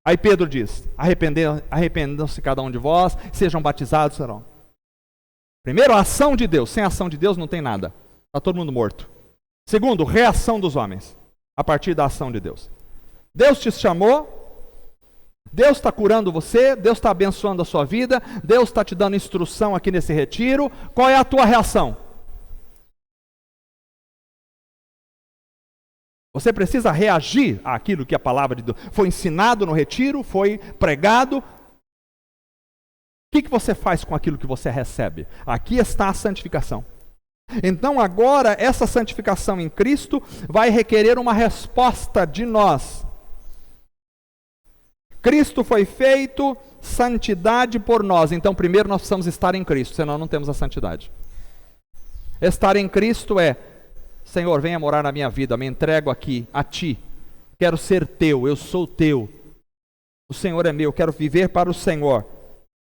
Speaker 1: Aí Pedro diz: arrependam-se cada um de vós, sejam batizados, serão. Primeiro, a ação de Deus. Sem a ação de Deus não tem nada. Está todo mundo morto. Segundo, reação dos homens, a partir da ação de Deus. Deus te chamou, Deus está curando você, Deus está abençoando a sua vida, Deus está te dando instrução aqui nesse retiro. Qual é a tua reação? Você precisa reagir àquilo que a palavra de Deus foi ensinado no retiro, foi pregado. O que você faz com aquilo que você recebe? Aqui está a santificação. Então agora, essa santificação em Cristo vai requerer uma resposta de nós. Cristo foi feito santidade por nós. Então primeiro nós precisamos estar em Cristo, senão não temos a santidade. Estar em Cristo é: Senhor, venha morar na minha vida, me entrego aqui a Ti. Quero ser Teu, eu sou Teu. O Senhor é meu, quero viver para o Senhor.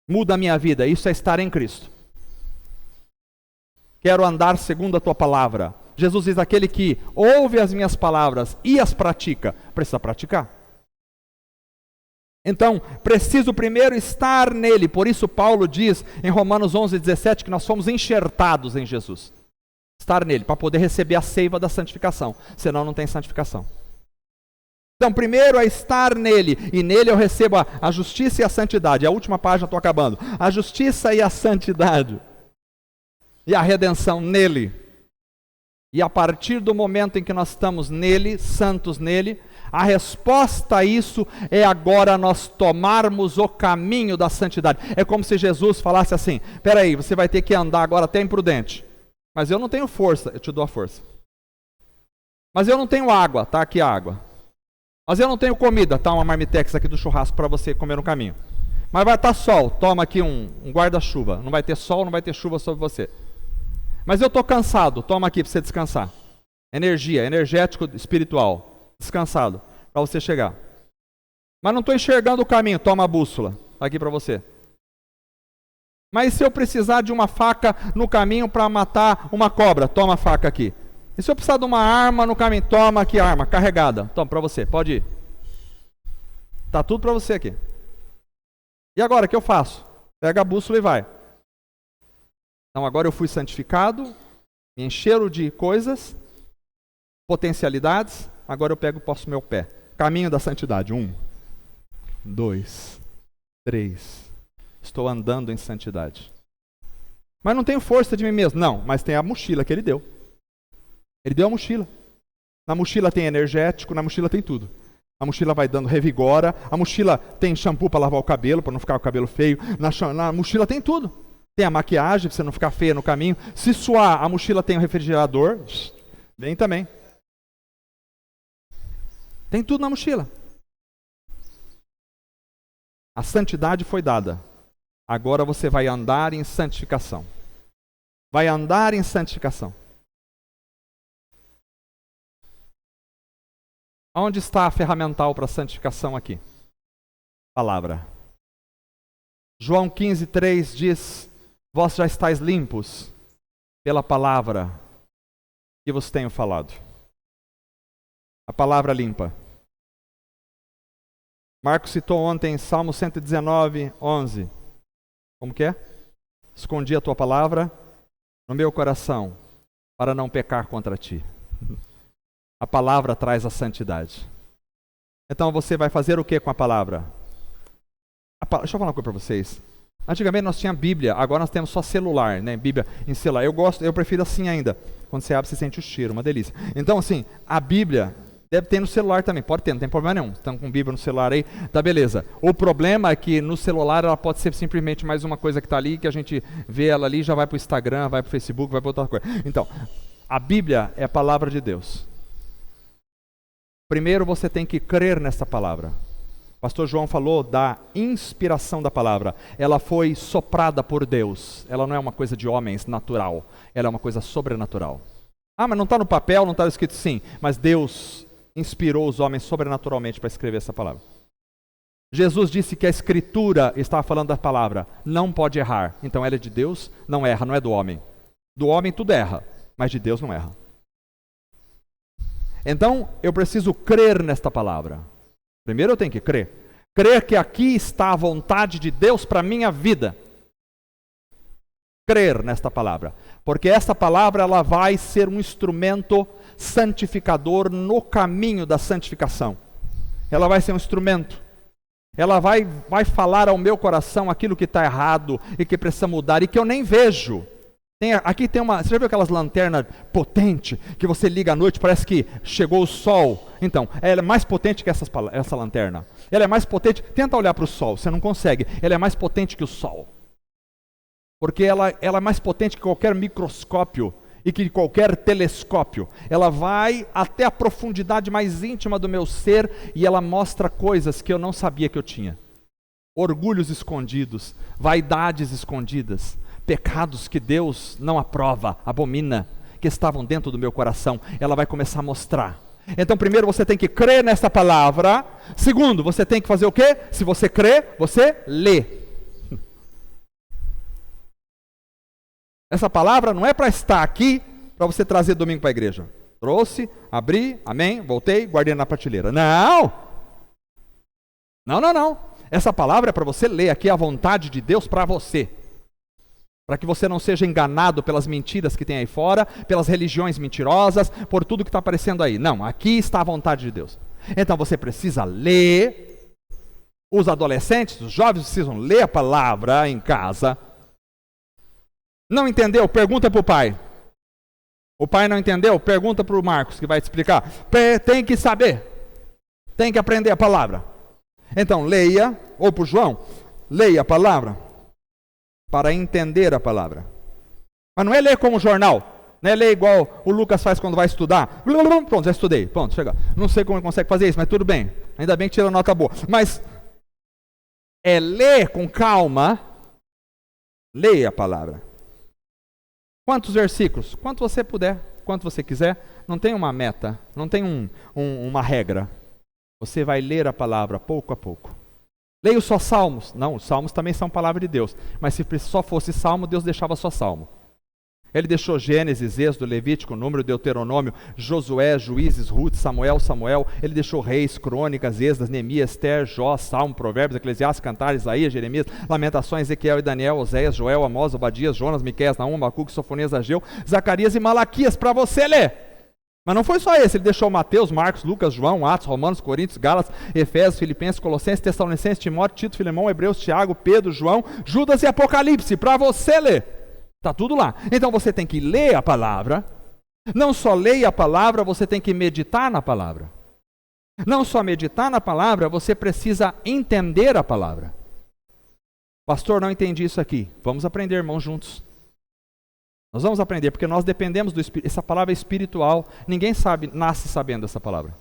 Speaker 1: Muda a minha vida, isso é estar em Cristo. Quero andar segundo a Tua palavra. Jesus diz: aquele que ouve as minhas palavras e as pratica, precisa praticar. Então, preciso primeiro estar nele. Por isso Paulo diz em Romanos 11:17 que nós somos enxertados em Jesus. Estar nele, para poder receber a seiva da santificação. Senão não tem santificação. Então, primeiro é estar nele. E nele eu recebo a justiça e a santidade. A última página, estou acabando. A justiça e a santidade. E a redenção nele. E a partir do momento em que nós estamos nele, santos nele, a resposta a isso é agora nós tomarmos o caminho da santidade. É como se Jesus falasse assim: espera aí, você vai ter que andar agora até imprudente. Mas eu não tenho força, eu te dou a força. Mas eu não tenho água, está aqui a água. Mas eu não tenho comida, está uma marmitex aqui do churrasco para você comer no caminho. Mas vai estar sol, toma aqui um guarda-chuva. Não vai ter sol, não vai ter chuva sobre você. Mas eu estou cansado, toma aqui para você descansar. Energia, energético, espiritual. Descansado, para você chegar. Mas não estou enxergando o caminho, toma a bússola, tá aqui para você. Mas se eu precisar de uma faca no caminho para matar uma cobra, toma a faca aqui. E se eu precisar de uma arma no caminho, toma aqui a arma, carregada. Toma para você, pode ir. Está tudo para você aqui. E agora, o que eu faço? Pega a bússola e vai. Então agora eu fui santificado, me encheram de coisas, potencialidades, agora eu pego e posto meu pé. Caminho da santidade. 1, 2, 3. Estou andando em santidade. Mas não tenho força de mim mesmo. Não, mas tem a mochila que ele deu. Ele deu a mochila. Na mochila tem energético, na mochila tem tudo. A mochila vai dando revigora. A mochila tem shampoo para lavar o cabelo, para não ficar o cabelo feio. Na mochila tem tudo. Tem a maquiagem, para você não ficar feia no caminho. Se suar, a mochila tem o refrigerador. Vem também. Tem tudo na mochila. A santidade foi dada. Agora você vai andar em santificação. Vai andar em santificação. Onde está a ferramental para a santificação aqui? Palavra. João 15:3 diz: vós já estáis limpos pela palavra que vos tenho falado. A palavra limpa. Marcos citou ontem Salmo 119:11. Como que é? Escondi a tua palavra no meu coração para não pecar contra ti. A palavra traz a santidade. Então você vai fazer o que com a palavra? Deixa eu falar uma coisa para vocês. Antigamente nós tínhamos Bíblia, agora nós temos só celular, né? Bíblia em celular. Eu prefiro assim ainda. Quando você abre, você sente o cheiro, uma delícia. Então, assim, a Bíblia deve ter no celular também, pode ter, não tem problema nenhum. Estão com Bíblia no celular aí, tá beleza. O problema é que no celular ela pode ser simplesmente mais uma coisa que está ali, que a gente vê ela ali, já vai para o Instagram, vai para o Facebook, vai para outra coisa. Então, a Bíblia é a palavra de Deus. Primeiro você tem que crer nessa palavra. Pastor João falou da inspiração da palavra. Ela foi soprada por Deus. Ela não é uma coisa de homens natural. Ela é uma coisa sobrenatural. Ah, mas não está no papel, não está escrito sim. Mas Deus inspirou os homens sobrenaturalmente para escrever essa palavra. Jesus disse que a escritura estava falando da palavra. Não pode errar. Então ela é de Deus, não erra, não é do homem. Do homem tudo erra, mas de Deus não erra. Então eu preciso crer nesta palavra. Primeiro eu tenho que crer. Crer que aqui está a vontade de Deus para a minha vida. Crer nesta palavra. Porque esta palavra ela vai ser um instrumento santificador no caminho da santificação. Ela vai ser um instrumento. Ela vai falar ao meu coração aquilo que está errado e que precisa mudar e que eu nem vejo. Aqui tem uma, você já viu aquelas lanternas potentes que você liga à noite, parece que chegou o sol? Então, ela é mais potente que essa lanterna. Ela é mais potente, tenta olhar para o sol, você não consegue. Ela é mais potente que o sol. Porque ela é mais potente que qualquer microscópio e que qualquer telescópio. Ela vai até a profundidade mais íntima do meu ser e ela mostra coisas que eu não sabia que eu tinha. Orgulhos escondidos, vaidades escondidas, pecados que Deus não aprova, abomina, que estavam dentro do meu coração. Ela vai começar a mostrar. Então, primeiro você tem que crer nessa palavra. Segundo, você tem que fazer o quê? Se você crê, você lê. Essa palavra não é para estar aqui, para você trazer domingo para a igreja. Trouxe, abri, amém, voltei, guardei na prateleira. Não! Não. Essa palavra é para você ler. Aqui é a vontade de Deus para você. Para que você não seja enganado pelas mentiras que tem aí fora, pelas religiões mentirosas, por tudo que está aparecendo aí. Não, aqui está a vontade de Deus. Então você precisa ler. Os adolescentes, os jovens precisam ler a palavra em casa. Não entendeu? Pergunta para o pai. O pai não entendeu? Pergunta para o Marcos, que vai te explicar. Tem que saber. Tem que aprender a palavra. Então leia, ou para o João, leia a palavra. Para entender a palavra. Mas não é ler como jornal. Não é ler igual o Lucas faz quando vai estudar. Pronto, já estudei. Pronto, chega. Não sei como ele consegue fazer isso, mas tudo bem. Ainda bem que tira nota boa. Mas é ler com calma. Leia a palavra. Quantos versículos? Quanto você puder, quanto você quiser. Não tem uma meta, não tem uma regra. Você vai ler a palavra pouco a pouco. Leio só salmos. Não, os salmos também são palavra de Deus. Mas se só fosse salmo, Deus deixava só salmo. Ele deixou Gênesis, Êxodo, Levítico, Número, Deuteronômio, Josué, Juízes, Ruth, Samuel. Ele deixou Reis, Crônicas, Esdras, Neemias, Esther, Jó, Salmo, Provérbios, Eclesiastes, Cantares, Isaías, Jeremias, Lamentações, Ezequiel e Daniel, Oséias, Joel, Amós, Obadias, Jonas, Miqueias, Naum, Abacuque, Sofonias, Ageu, Zacarias e Malaquias, para você ler. Mas não foi só esse, ele deixou Mateus, Marcos, Lucas, João, Atos, Romanos, Coríntios, Gálatas, Efésios, Filipenses, Colossenses, Tessalonicenses, Timóteo, Tito, Filemão, Hebreus, Tiago, Pedro, João, Judas e Apocalipse, para você ler. Está tudo lá. Então você tem que ler a palavra. Não só leia a palavra, você tem que meditar na palavra. Não só meditar na palavra, você precisa entender a palavra. Pastor, não entendi isso aqui. Vamos aprender, irmãos, juntos. Nós vamos aprender, porque nós dependemos do Espírito. Essa palavra é espiritual. Ninguém nasce sabendo essa palavra.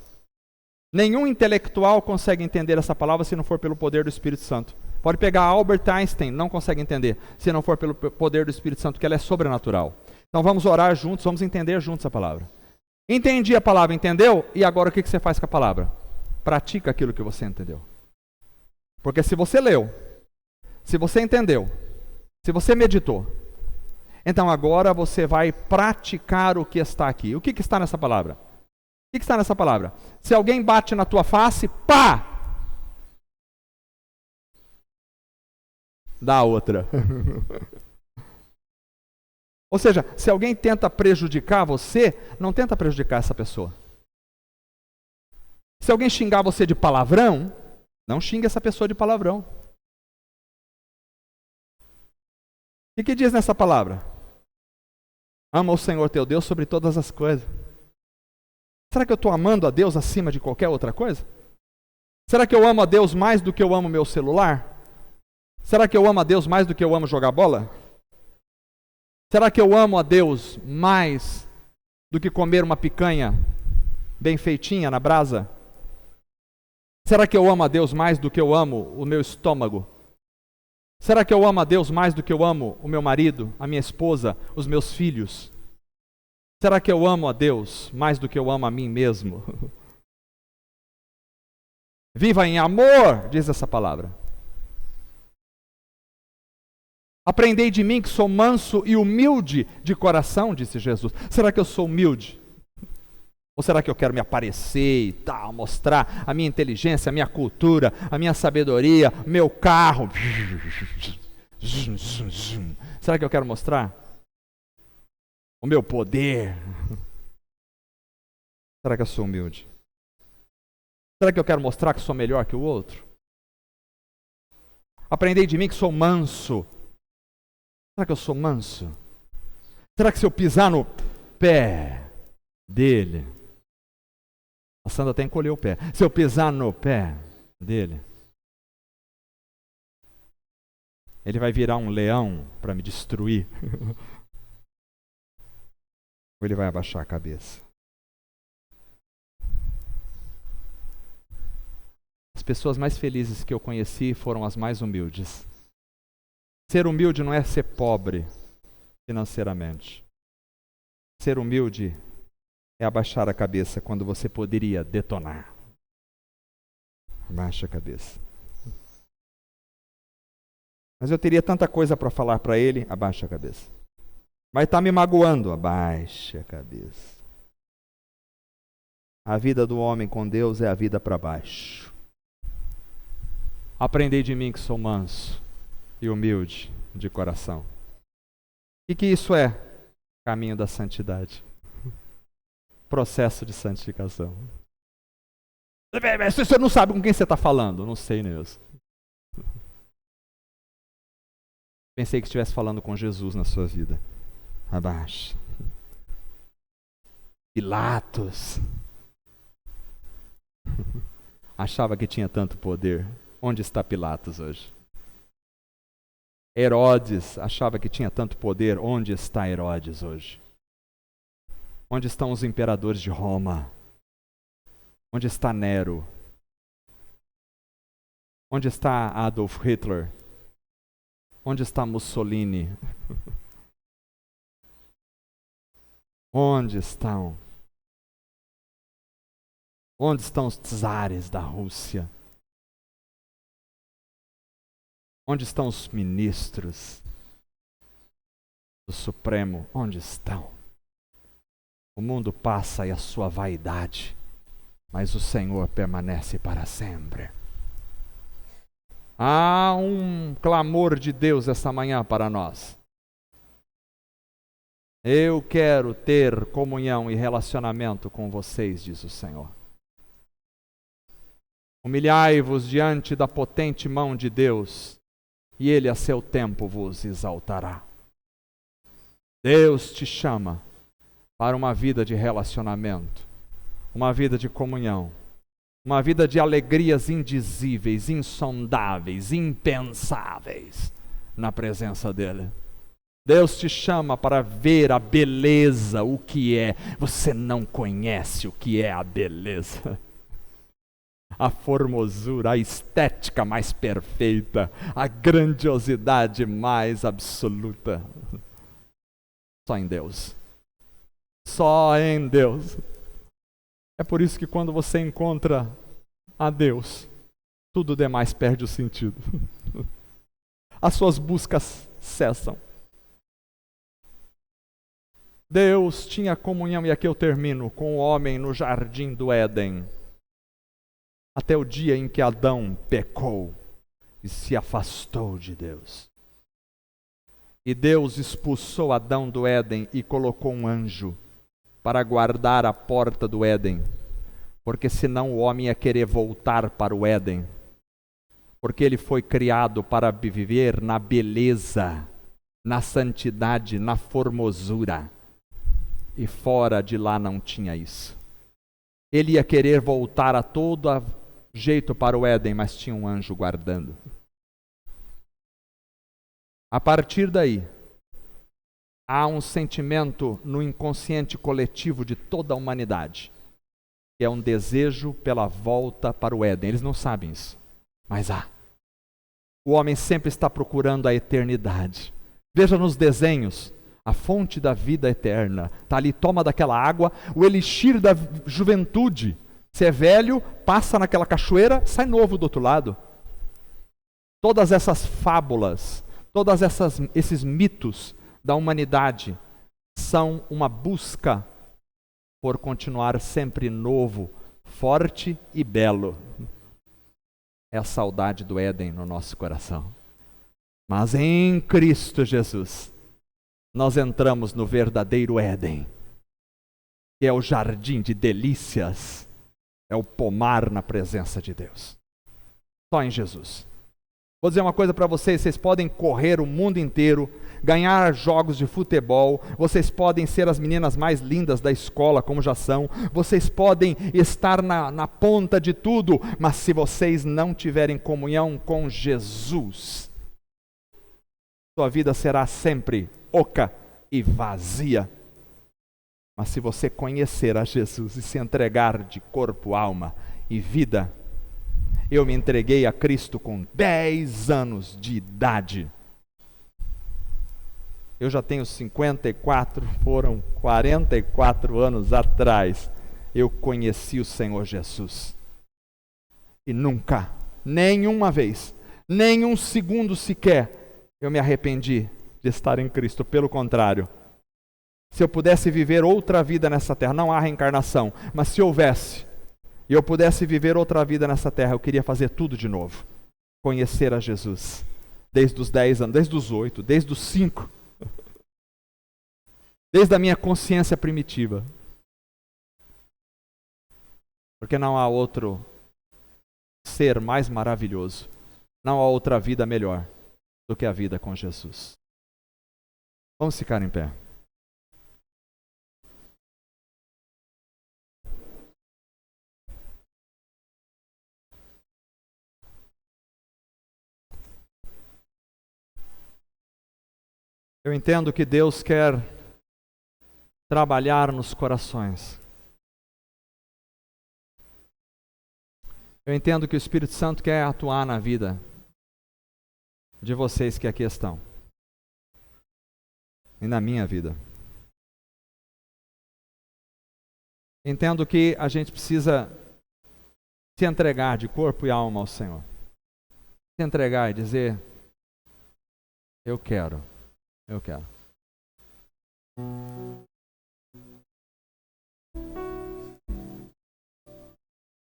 Speaker 1: Nenhum intelectual consegue entender essa palavra se não for pelo poder do Espírito Santo. Pode pegar Albert Einstein, não consegue entender se não for pelo poder do Espírito Santo, que ela é sobrenatural. Então vamos orar juntos, vamos entender juntos a palavra. Entendi a palavra, entendeu? E agora o que você faz com a palavra? Pratica aquilo que você entendeu. Porque se você leu, se você entendeu, se você meditou, então agora você vai praticar o que está aqui. O que está nessa palavra? O que está nessa palavra? Se alguém bate na tua face, pá! Dá outra. Ou seja, se alguém tenta prejudicar você, não tenta prejudicar essa pessoa. Se alguém xingar você de palavrão, não xingue essa pessoa de palavrão. O que diz nessa palavra? Ama o Senhor teu Deus sobre todas as coisas. Será que eu estou amando a Deus acima de qualquer outra coisa? Será que eu amo a Deus mais do que eu amo meu celular? Será que eu amo a Deus mais do que eu amo jogar bola? Será que eu amo a Deus mais do que comer uma picanha bem feitinha na brasa? Será que eu amo a Deus mais do que eu amo o meu estômago? Será que eu amo a Deus mais do que eu amo o meu marido, a minha esposa, os meus filhos? Será que eu amo a Deus mais do que eu amo a mim mesmo? Viva em amor, diz essa palavra. Aprendei de mim que sou manso e humilde de coração, disse Jesus. Será que eu sou humilde? Ou será que eu quero me aparecer e tal, mostrar a minha inteligência, a minha cultura, a minha sabedoria, meu carro? Será que eu quero mostrar o meu poder? Será que eu sou humilde? Será que eu quero mostrar que sou melhor que o outro? Aprendei de mim que sou manso. Será que eu sou manso? Será que se eu pisar no pé dele, a Sandra até encolheu o pé, se eu pisar no pé dele, ele vai virar um leão para me destruir? Ou ele vai abaixar a cabeça? As pessoas mais felizes que eu conheci foram as mais humildes. Ser humilde não é ser pobre financeiramente. Ser humilde é abaixar a cabeça quando você poderia detonar. Abaixa a cabeça. Mas eu teria tanta coisa para falar para ele, abaixa a cabeça. Vai estar me magoando, abaixa a cabeça. A vida do homem com Deus é a vida para baixo. Aprendei de mim que sou manso e humilde de coração. E que isso é? Caminho da santidade. Processo de santificação. Você não sabe com quem você está falando? Não sei mesmo. Pensei que estivesse falando com Jesus na sua vida. Abaixa. Pilatos achava que tinha tanto poder. Onde está Pilatos hoje? Herodes achava que tinha tanto poder. Onde está Herodes hoje? Onde estão os imperadores de Roma? Onde está Nero? Onde está Adolf Hitler? Onde está Mussolini? Onde estão? Onde estão os czares da Rússia? Onde estão os ministros do Supremo? Onde estão? O mundo passa e a sua vaidade, mas o Senhor permanece para sempre. Há um clamor de Deus essa manhã para nós. Eu quero ter comunhão e relacionamento com vocês, diz o Senhor. Humilhai-vos diante da potente mão de Deus, e Ele a seu tempo vos exaltará. Deus te chama para uma vida de relacionamento, uma vida de comunhão, uma vida de alegrias indizíveis, insondáveis, impensáveis na presença dEle. Deus te chama para ver a beleza, o que é. Você não conhece o que é a beleza. A formosura, a estética mais perfeita, a grandiosidade mais absoluta. Só em Deus. Só em Deus. É por isso que quando você encontra a Deus, tudo demais perde o sentido. As suas buscas cessam. Deus tinha comunhão, e aqui eu termino, com o homem no jardim do Éden, até o dia em que Adão pecou e se afastou de Deus. E Deus expulsou Adão do Éden e colocou um anjo para guardar a porta do Éden, porque senão o homem ia querer voltar para o Éden, porque ele foi criado para viver na beleza na santidade, na formosura. E fora de lá não tinha isso. Ele ia querer voltar a todo jeito para o Éden, mas tinha um anjo guardando. A partir daí, há um sentimento no inconsciente coletivo de toda a humanidade, que é um desejo pela volta para o Éden. Eles não sabem isso, mas há. O homem sempre está procurando a eternidade. Veja nos desenhos, a fonte da vida eterna. Está ali, toma daquela água, o elixir da juventude. Se é velho, passa naquela cachoeira, sai novo do outro lado. Todas essas fábulas, todos esses mitos da humanidade são uma busca por continuar sempre novo, forte e belo. É a saudade do Éden no nosso coração. Mas em Cristo Jesus, nós entramos no verdadeiro Éden, que é o jardim de delícias, é o pomar na presença de Deus. Só em Jesus. Vou dizer uma coisa para vocês, vocês podem correr o mundo inteiro, ganhar jogos de futebol, vocês podem ser as meninas mais lindas da escola, como já são, vocês podem estar na ponta de tudo, mas se vocês não tiverem comunhão com Jesus, sua vida será sempre oca e vazia. Mas se você conhecer a Jesus e se entregar de corpo, alma e vida, eu me entreguei a Cristo com 10 anos de idade. Eu já tenho 54, foram 44 anos atrás, eu conheci o Senhor Jesus. E nunca, nenhuma vez, nenhum segundo sequer, eu me arrependi de estar em Cristo. Pelo contrário, se eu pudesse viver outra vida nessa terra, não há reencarnação, mas se houvesse, e eu pudesse viver outra vida nessa terra, eu queria fazer tudo de novo. Conhecer a Jesus. Desde os 10 anos, desde os 8, desde os 5. Desde a minha consciência primitiva. Porque não há outro ser mais maravilhoso. Não há outra vida melhor do que a vida com Jesus. Vamos ficar em pé. Eu entendo que Deus quer trabalhar nos corações. Eu entendo que o Espírito Santo quer atuar na vida de vocês que aqui estão. E na minha vida. Entendo que a gente precisa se entregar de corpo e alma ao Senhor. Se entregar e dizer, eu quero. Eu quero.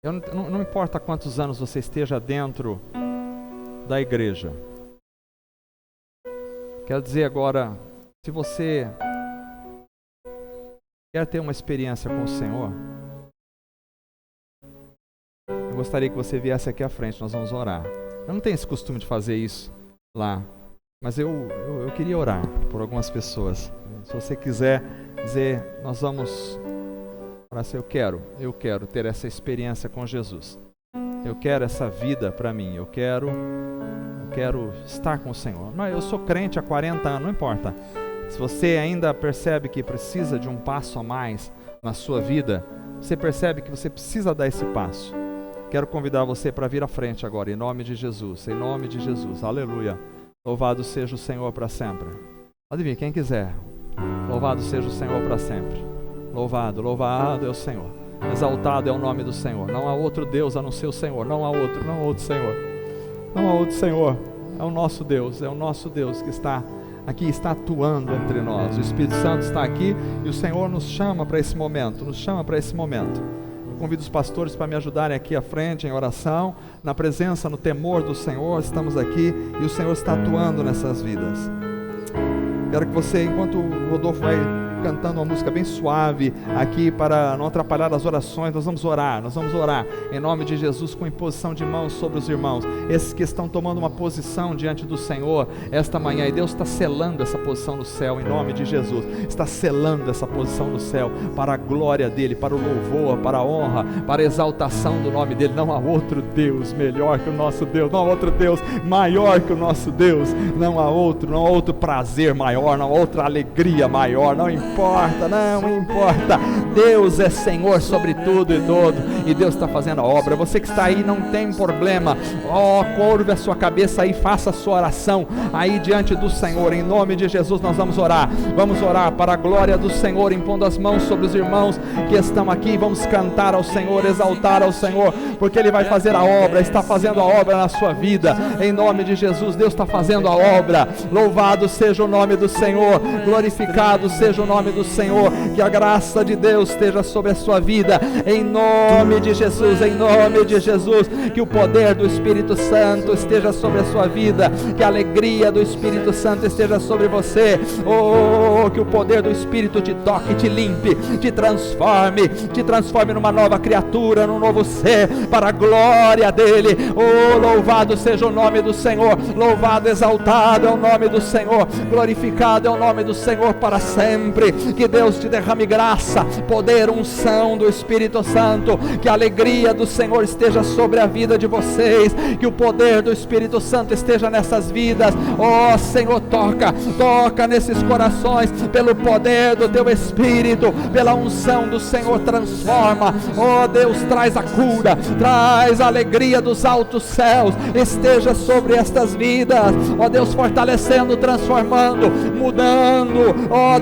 Speaker 1: Não importa quantos anos você esteja dentro da igreja. Quero dizer agora, se você quer ter uma experiência com o Senhor, eu gostaria que você viesse aqui à frente, nós vamos orar. Eu não tenho esse costume de fazer isso lá. Mas eu queria orar por algumas pessoas. Se você quiser dizer, nós vamos orar assim, eu quero ter essa experiência com Jesus. Eu quero essa vida para mim. Eu quero estar com o Senhor. Não, eu sou crente há 40 anos, não importa. Se você ainda percebe que precisa de um passo a mais na sua vida, você percebe que você precisa dar esse passo. Quero convidar você para vir à frente agora, em nome de Jesus. Em nome de Jesus. Aleluia. Louvado seja o Senhor para sempre. Pode vir, quem quiser. Louvado seja o Senhor para sempre. Louvado é o Senhor. Exaltado é o nome do Senhor. Não há outro Deus a não ser o Senhor. Não há outro Senhor. Não há outro Senhor. É o nosso Deus que está aqui, está atuando entre nós. O Espírito Santo está aqui e o Senhor nos chama para esse momento. Convido os pastores para me ajudarem aqui à frente em oração, na presença, no temor do Senhor. Estamos aqui e o Senhor está atuando nessas vidas. Quero que você, enquanto o Rodolfo vai cantando uma música bem suave aqui para não atrapalhar as orações. Nós vamos orar em nome de Jesus com imposição de mãos sobre os irmãos, esses que estão tomando uma posição diante do Senhor esta manhã, e Deus está selando essa posição no céu, em nome de Jesus, está selando essa posição no céu, para a glória dEle, para o louvor, para a honra, para a exaltação do nome dEle. Não há outro Deus melhor que o nosso Deus, não há outro Deus maior que o nosso Deus, não há outro prazer maior, não há outra alegria maior, não importa, Deus é Senhor sobre tudo e todo, e Deus está fazendo a obra. Você que está aí, não tem problema, curve a sua cabeça aí, faça a sua oração aí diante do Senhor, em nome de Jesus. Nós vamos orar para a glória do Senhor, impondo as mãos sobre os irmãos que estão aqui. Vamos cantar ao Senhor, exaltar ao Senhor, porque Ele vai fazer a obra, está fazendo a obra na sua vida, em nome de Jesus. Deus está fazendo a obra, louvado seja o nome do Senhor, glorificado seja o nome do Senhor, que a graça de Deus esteja sobre a sua vida, em nome de Jesus, em nome de Jesus, que o poder do Espírito Santo esteja sobre a sua vida, que a alegria do Espírito Santo esteja sobre você, que o poder do Espírito te toque, te limpe, te transforme numa nova criatura, num novo ser, para a glória dEle. Louvado seja o nome do Senhor, louvado, exaltado é o nome do Senhor, glorificado é o nome do Senhor para sempre. Que Deus te derrame graça, poder, unção do Espírito Santo, que a alegria do Senhor esteja sobre a vida de vocês, que o poder do Espírito Santo esteja nessas vidas. Senhor, toca nesses corações, pelo poder do Teu Espírito, pela unção do Senhor, transforma. Deus, traz a cura, traz a alegria dos altos céus, esteja sobre estas vidas, Deus, fortalecendo, transformando, mudando,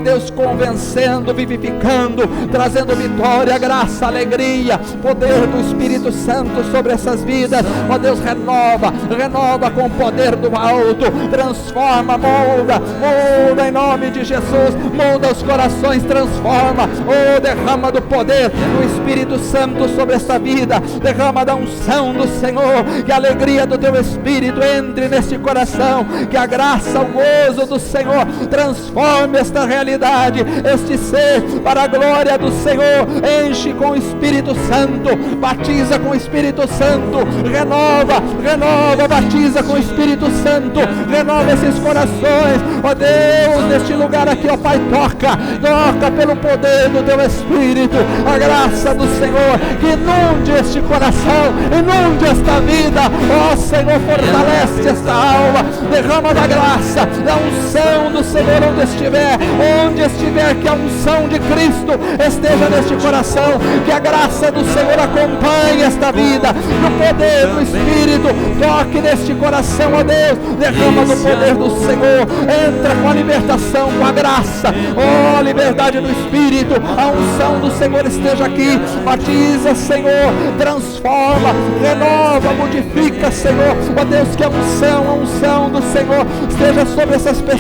Speaker 1: Deus, convencendo, vivificando, trazendo vitória, graça, alegria, poder do Espírito Santo sobre essas vidas. Deus, renova com o poder do alto, transforma, molda em nome de Jesus, molda os corações, transforma, derrama do poder do Espírito Santo sobre essa vida, derrama da unção do Senhor, que a alegria do Teu Espírito entre neste coração, que a graça, o gozo do Senhor transforme esta realidade, este ser, para a glória do Senhor. Enche com o Espírito Santo, batiza com o Espírito Santo, renova, batiza com o Espírito Santo, renova esses corações, Deus, neste lugar aqui, Pai, toca pelo poder do Teu Espírito, a graça do Senhor, que inunde este coração, inunde esta vida, Senhor, fortalece esta alma, derrama da graça, da unção do Senhor onde estiver, que a unção de Cristo esteja neste coração, que a graça do Senhor acompanhe esta vida, que o poder do Espírito toque neste coração, Deus, derrama do poder do Senhor, entra com a libertação, com a graça, a liberdade do Espírito, a unção do Senhor esteja aqui, batiza, Senhor, transforma, renova, modifica, Senhor, Deus, que a unção do Senhor esteja sobre essas pessoas.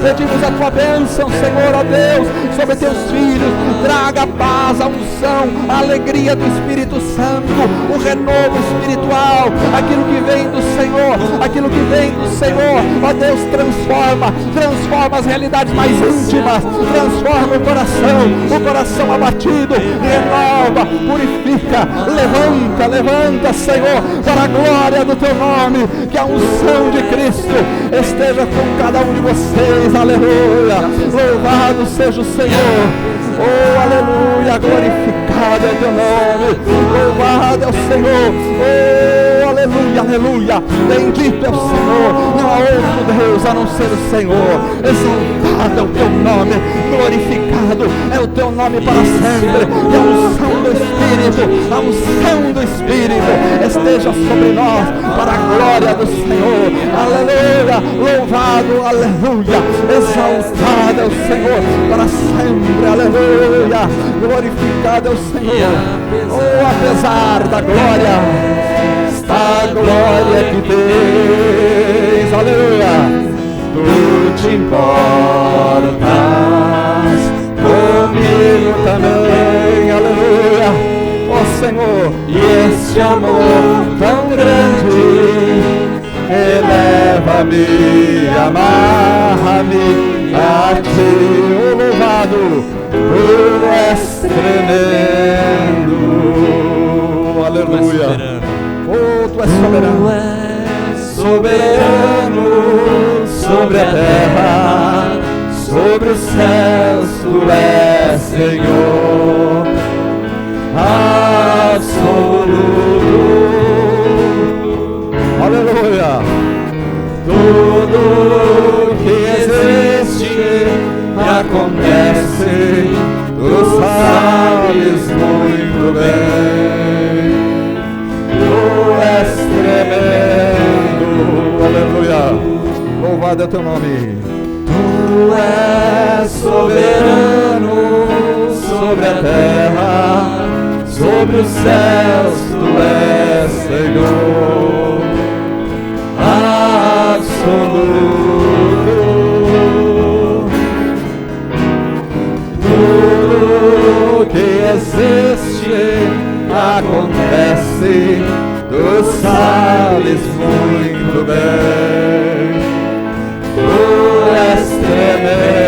Speaker 1: Pedimos a Tua bênção, Senhor, Deus, sobre Teus filhos, traga a paz, a unção, a alegria do Espírito Santo, o renovo espiritual, aquilo que vem do Senhor, Deus, transforma as realidades mais íntimas, transforma o coração abatido, renova, purifica, levanta, Senhor, para a glória do Teu nome, que a unção de Cristo esteja com cada um de vocês, aleluia, louvado seja o Senhor, aleluia, glorificado é o Teu nome, louvado é o Senhor, aleluia, bendito é o Senhor, não há outro Deus a não ser o Senhor, exaltado é o Teu nome, glorificado é o Teu nome para sempre, e a unção do Espírito esteja sobre nós, para a glória do Senhor, aleluia, louvado, aleluia, exaltado é o Senhor para sempre, aleluia, glorificado é o Senhor, apesar da glória, a glória que tens, aleluia, Tu te importas comigo também, aleluia, Senhor, e esse amor tão grande eleva-me, amarra-me a ti, oh louvado, tu és tremendo, aleluia, oh tu és soberano, sobre a terra, sobre os céus, tu és Senhor, absoluto, aleluia, tudo que existe acontece, tu sabes muito bem, tu és tremendo, aleluia, louvado é teu nome. Tu és soberano sobre a terra, sobre os céus, tu és Senhor, absoluto, tudo que existe acontece, tu sabes muito bem, tu és tremendo,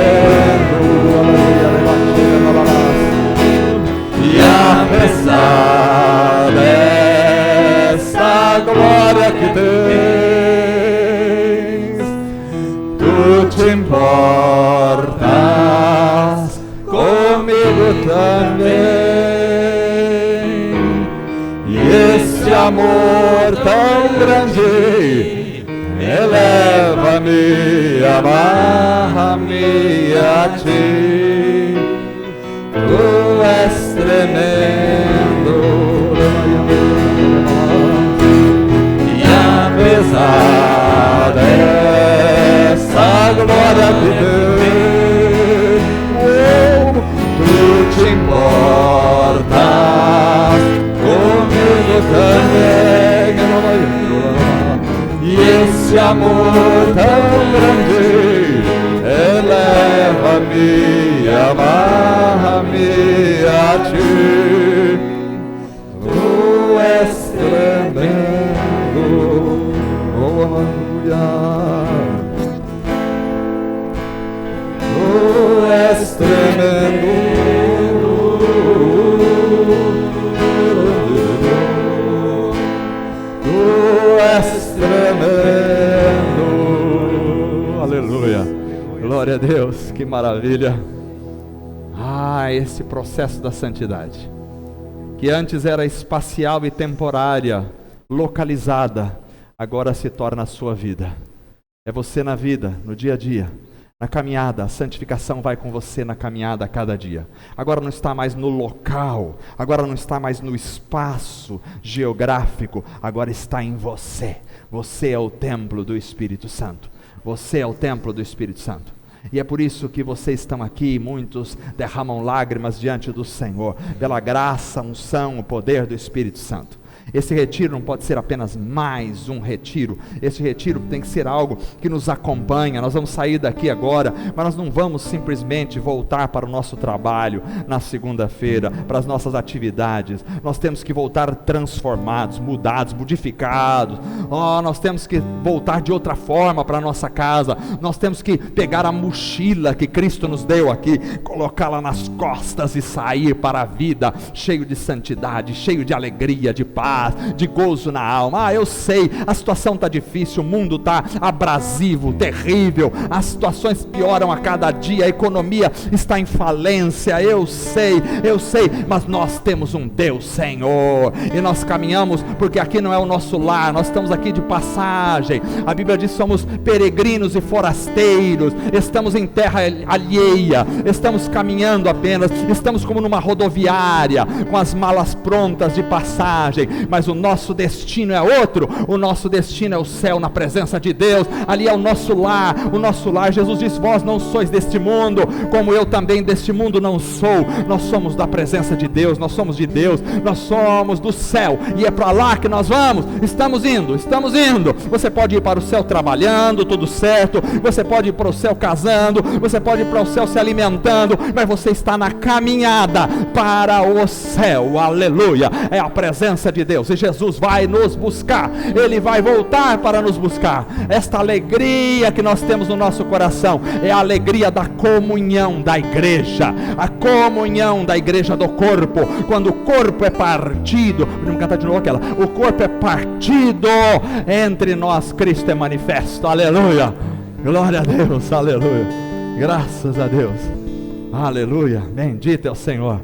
Speaker 1: e apesar dessa glória que tens, tu te importas comigo também, e esse amor tão grande eleva-me, amarra-me a ti, tu és tremendo, e apesar dessa glória que tens, tu te importas comigo também, e esse amor tão grande eleva-me, amarra-me a ti, tu és tremendo, oh aleluia, tu és tremendo, tu és tremendo, aleluia, glória a Deus, que maravilha. Esse processo da santidade, que antes era espacial e temporária, localizada, agora se torna a sua vida. É você na vida, no dia a dia, na caminhada. A santificação vai com você na caminhada a cada dia. Agora não está mais no local, agora não está mais no espaço geográfico, agora está em você. Você é o templo do Espírito Santo. Você é o templo do Espírito Santo. E é por isso que vocês estão aqui, muitos derramam lágrimas diante do Senhor, pela graça, unção, o poder do Espírito Santo. Esse retiro não pode ser apenas mais um retiro. Esse retiro tem que ser algo que nos acompanha. Nós vamos sair daqui agora, mas nós não vamos simplesmente voltar para o nosso trabalho na segunda-feira, para as nossas atividades. Nós temos que voltar transformados, mudados, modificados. Nós temos que voltar de outra forma para a nossa casa. Nós temos que pegar a mochila que Cristo nos deu aqui, colocá-la nas costas e sair para a vida cheio de santidade, cheio de alegria, de paz, de gozo na alma. Eu sei, a situação está difícil, o mundo está abrasivo, terrível, as situações pioram a cada dia, a economia está em falência, eu sei, mas nós temos um Deus, Senhor, e nós caminhamos, porque aqui não é o nosso lar, nós estamos aqui de passagem. A Bíblia diz que somos peregrinos e forasteiros, estamos em terra alheia, estamos caminhando apenas, estamos como numa rodoviária, com as malas prontas de passagem, mas o nosso destino é outro. O nosso destino é o céu, na presença de Deus. Ali é o nosso lar. O nosso lar, Jesus diz: vós não sois deste mundo, como eu também deste mundo não sou. Nós somos da presença de Deus, nós somos de Deus, nós somos do céu, e é para lá que nós vamos. Estamos indo. Você pode ir para o céu trabalhando, tudo certo, você pode ir para o céu casando, você pode ir para o céu se alimentando, mas você está na caminhada para o céu, aleluia. É a presença de Deus. Deus, e Jesus vai nos buscar, Ele vai voltar para nos buscar. Esta alegria que nós temos no nosso coração é a alegria da comunhão da igreja, a comunhão da igreja do corpo. Quando o corpo é partido, vamos cantar de novo aquela, o corpo é partido, entre nós Cristo é manifesto, aleluia, glória a Deus, aleluia, graças a Deus, aleluia, bendito é o Senhor.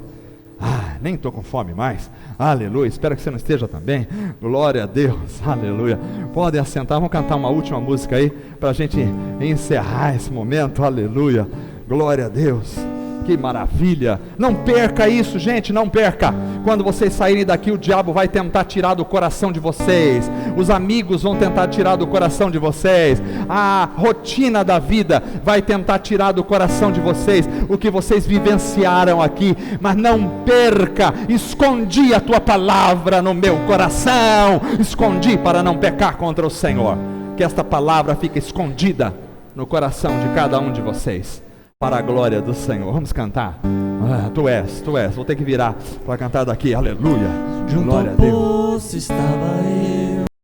Speaker 1: Nem estou com fome mais, aleluia, espero que você não esteja também, glória a Deus, aleluia. Podem assentar, vamos cantar uma última música aí, para a gente encerrar esse momento, aleluia, glória a Deus. Que maravilha, não perca isso, gente, não perca. Quando vocês saírem daqui, o diabo vai tentar tirar do coração de vocês, os amigos vão tentar tirar do coração de vocês, a rotina da vida vai tentar tirar do coração de vocês o que vocês vivenciaram aqui. Mas não perca, escondi a tua palavra no meu coração, escondi para não pecar contra o Senhor. Que esta palavra fique escondida no coração de cada um de vocês, para a glória do Senhor. Vamos cantar. Tu és, vou ter que virar para cantar daqui, aleluia,
Speaker 2: Junto
Speaker 1: glória
Speaker 2: ao
Speaker 1: a Deus.
Speaker 2: poço estava eu,